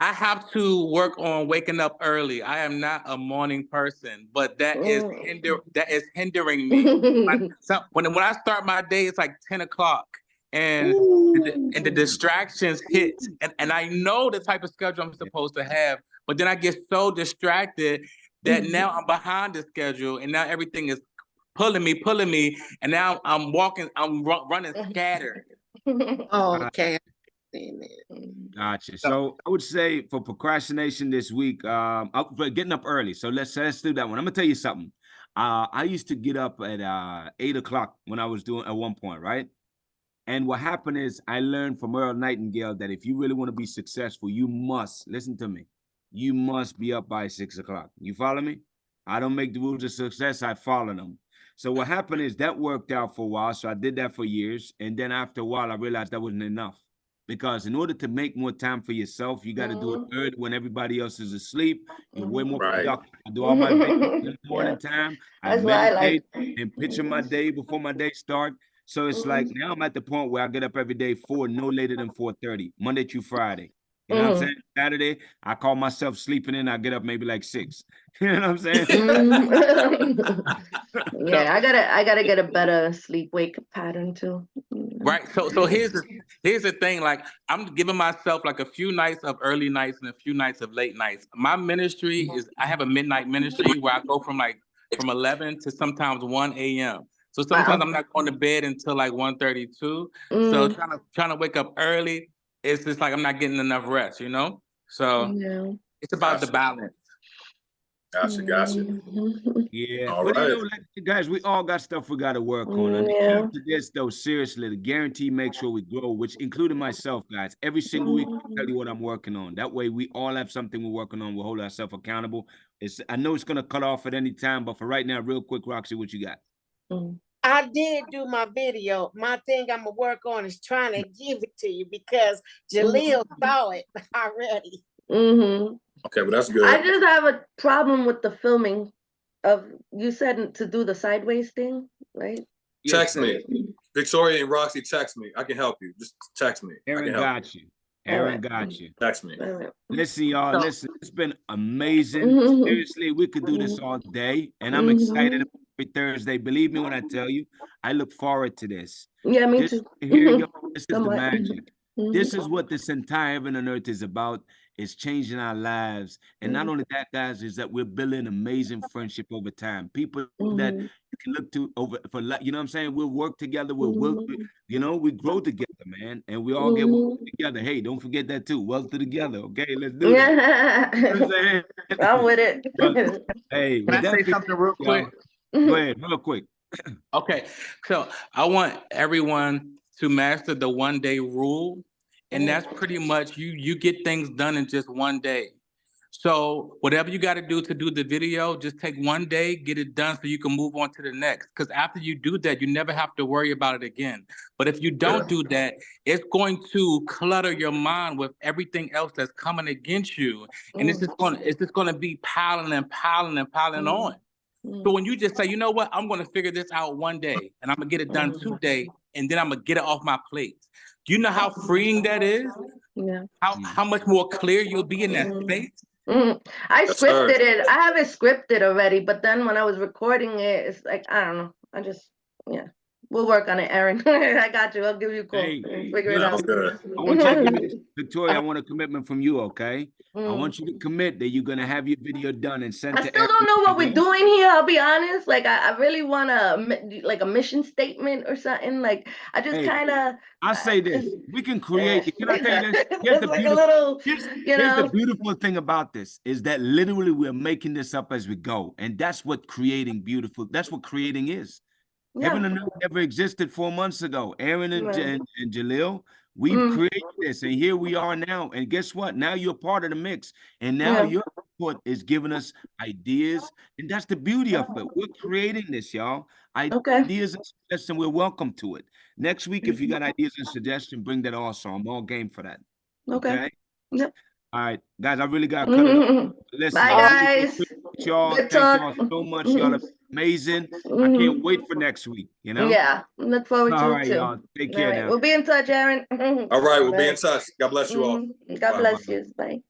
I have to work on waking up early. I am not a morning person, but that is hindering me. When I start my day, it's like 10 o'clock. And the distractions hit. And I know the type of schedule I'm supposed to have, but then I get so distracted that now I'm behind the schedule, and now everything is pulling me, and now I'm running scattered. Oh, okay. Gotcha. So I would say for procrastination this week, for getting up early. So let's do that one. I'm gonna tell you something. I used to get up at 8 o'clock when I was doing at one point, right? And what happened is I learned from Earl Nightingale that if you really want to be successful, you must, listen to me, you must be up by 6 o'clock. You follow me? I don't make the rules of success, I follow them. So what happened is that worked out for a while. So I did that for years. And then after a while, I realized that wasn't enough. Because in order to make more time for yourself, you got to do it early when everybody else is asleep. You're way more productive. I do all my videos in the morning time. I meditate and picture my day before my day starts. So it's like now I'm at the point where I get up every day no later than 4:30, Monday through Friday. You know what I'm saying? Saturday, I call myself sleeping in. I get up maybe like 6. You know what I'm saying? Yeah, I gotta get a better sleep wake pattern too. Right. So here's the thing. Like, I'm giving myself like a few nights of early nights and a few nights of late nights. My ministry is I have a midnight ministry where I go from 11 to sometimes 1 a.m. So sometimes I'm not going to bed until like 1:32. So trying to wake up early, it's just like I'm not getting enough rest, you know? So it's about the balance. Gotcha. Yeah. All but right. Guys, we all got stuff we got to work on. And the key to this, though, seriously, the guarantee make sure we grow, which including myself, guys. Every single week, I'll tell you what I'm working on. That way, we all have something we're working on. We'll hold ourselves accountable. I know it's going to cut off at any time, but for right now, real quick, Roxy, what you got? I did do my video. My thing I'm gonna work on is trying to give it to you because Jaleel saw it already. Okay, but that's good. I just have a problem with the filming of, you said to do the sideways thing, right? Text me. Victoria and Roxy, text me. I can help you. Just text me. Aaron got you. Aaron got you. Text me. Listen, y'all, listen. It's been amazing. Seriously, we could do this all day, and I'm excited about every Thursday. Believe me when I tell you, I look forward to this. Yeah, me too. Here you go. This is the magic. This is what this entire heaven and earth is about. It's changing our lives. And not only that, guys, is that we're building amazing friendship over time. People that you can look to for, you know what I'm saying? We'll work together. We grow together, man. And we all get wealthy together. Hey, don't forget that too. Wealthy together. Okay, let's do that. You know what I'm saying? I'm with it. Hey, Can I say something real quick? Go ahead, real quick. Okay, so I want everyone to master the 1-day rule. And that's pretty much you get things done in just one day. So whatever you got to do the video, just take one day, get it done so you can move on to the next. Because after you do that, you never have to worry about it again. But if you don't do that, it's going to clutter your mind with everything else that's coming against you. And it's just gonna be piling and piling and piling on. So when you just say, you know what, I'm gonna figure this out one day and I'm gonna get it done today, and then I'm gonna get it off my plate. Do you know how freeing that is? Yeah. How much more clear you'll be in that space? I Yes, sir. scripted it. I have it scripted already, but then when I was recording it, it's like, I don't know. I just, yeah. We'll work on it, Aaron. I got you. I'll give you a call. Hey, Figure it Sounds out. good. I want you to give me, Victoria, I want a commitment from you, okay? I Mm. want you to commit that you're gonna have your video done and sent I to still don't know what we're everybody. doing here. I'll be honest. Like, I really want to, like, a mission statement or something. Like, I just Hey, kind of. I say this, we can create, can I tell you this? Here's It's the like a beautiful, little, here's you the know. beautiful thing about this is that literally we're making this up as we go. And that's what creating is. Heaven and Earth never existed 4 months ago. Aaron and, Right. and Jaleel, we've Mm. created this, and here we are now. And guess what? Now you're part of the mix, and now Yeah. your input is giving us ideas, and that's the beauty of it. We're creating this, y'all. Okay. Ideas and suggestions, we're welcome to it. Next week, if you got ideas and suggestions, bring that also. I'm all game for that. Okay. Yep. All right, guys, I really got to cut it off. Listen, Bye, I really guys. appreciate y'all. Good Thank talk. y'all so much. Y'all are amazing. I can't wait for next week, you know? Yeah, look forward to All it right, too. y'all. Take All care right, now. we'll be in touch, Aaron. All right, we'll be in touch. God bless you all. God Bye. bless you. Bye.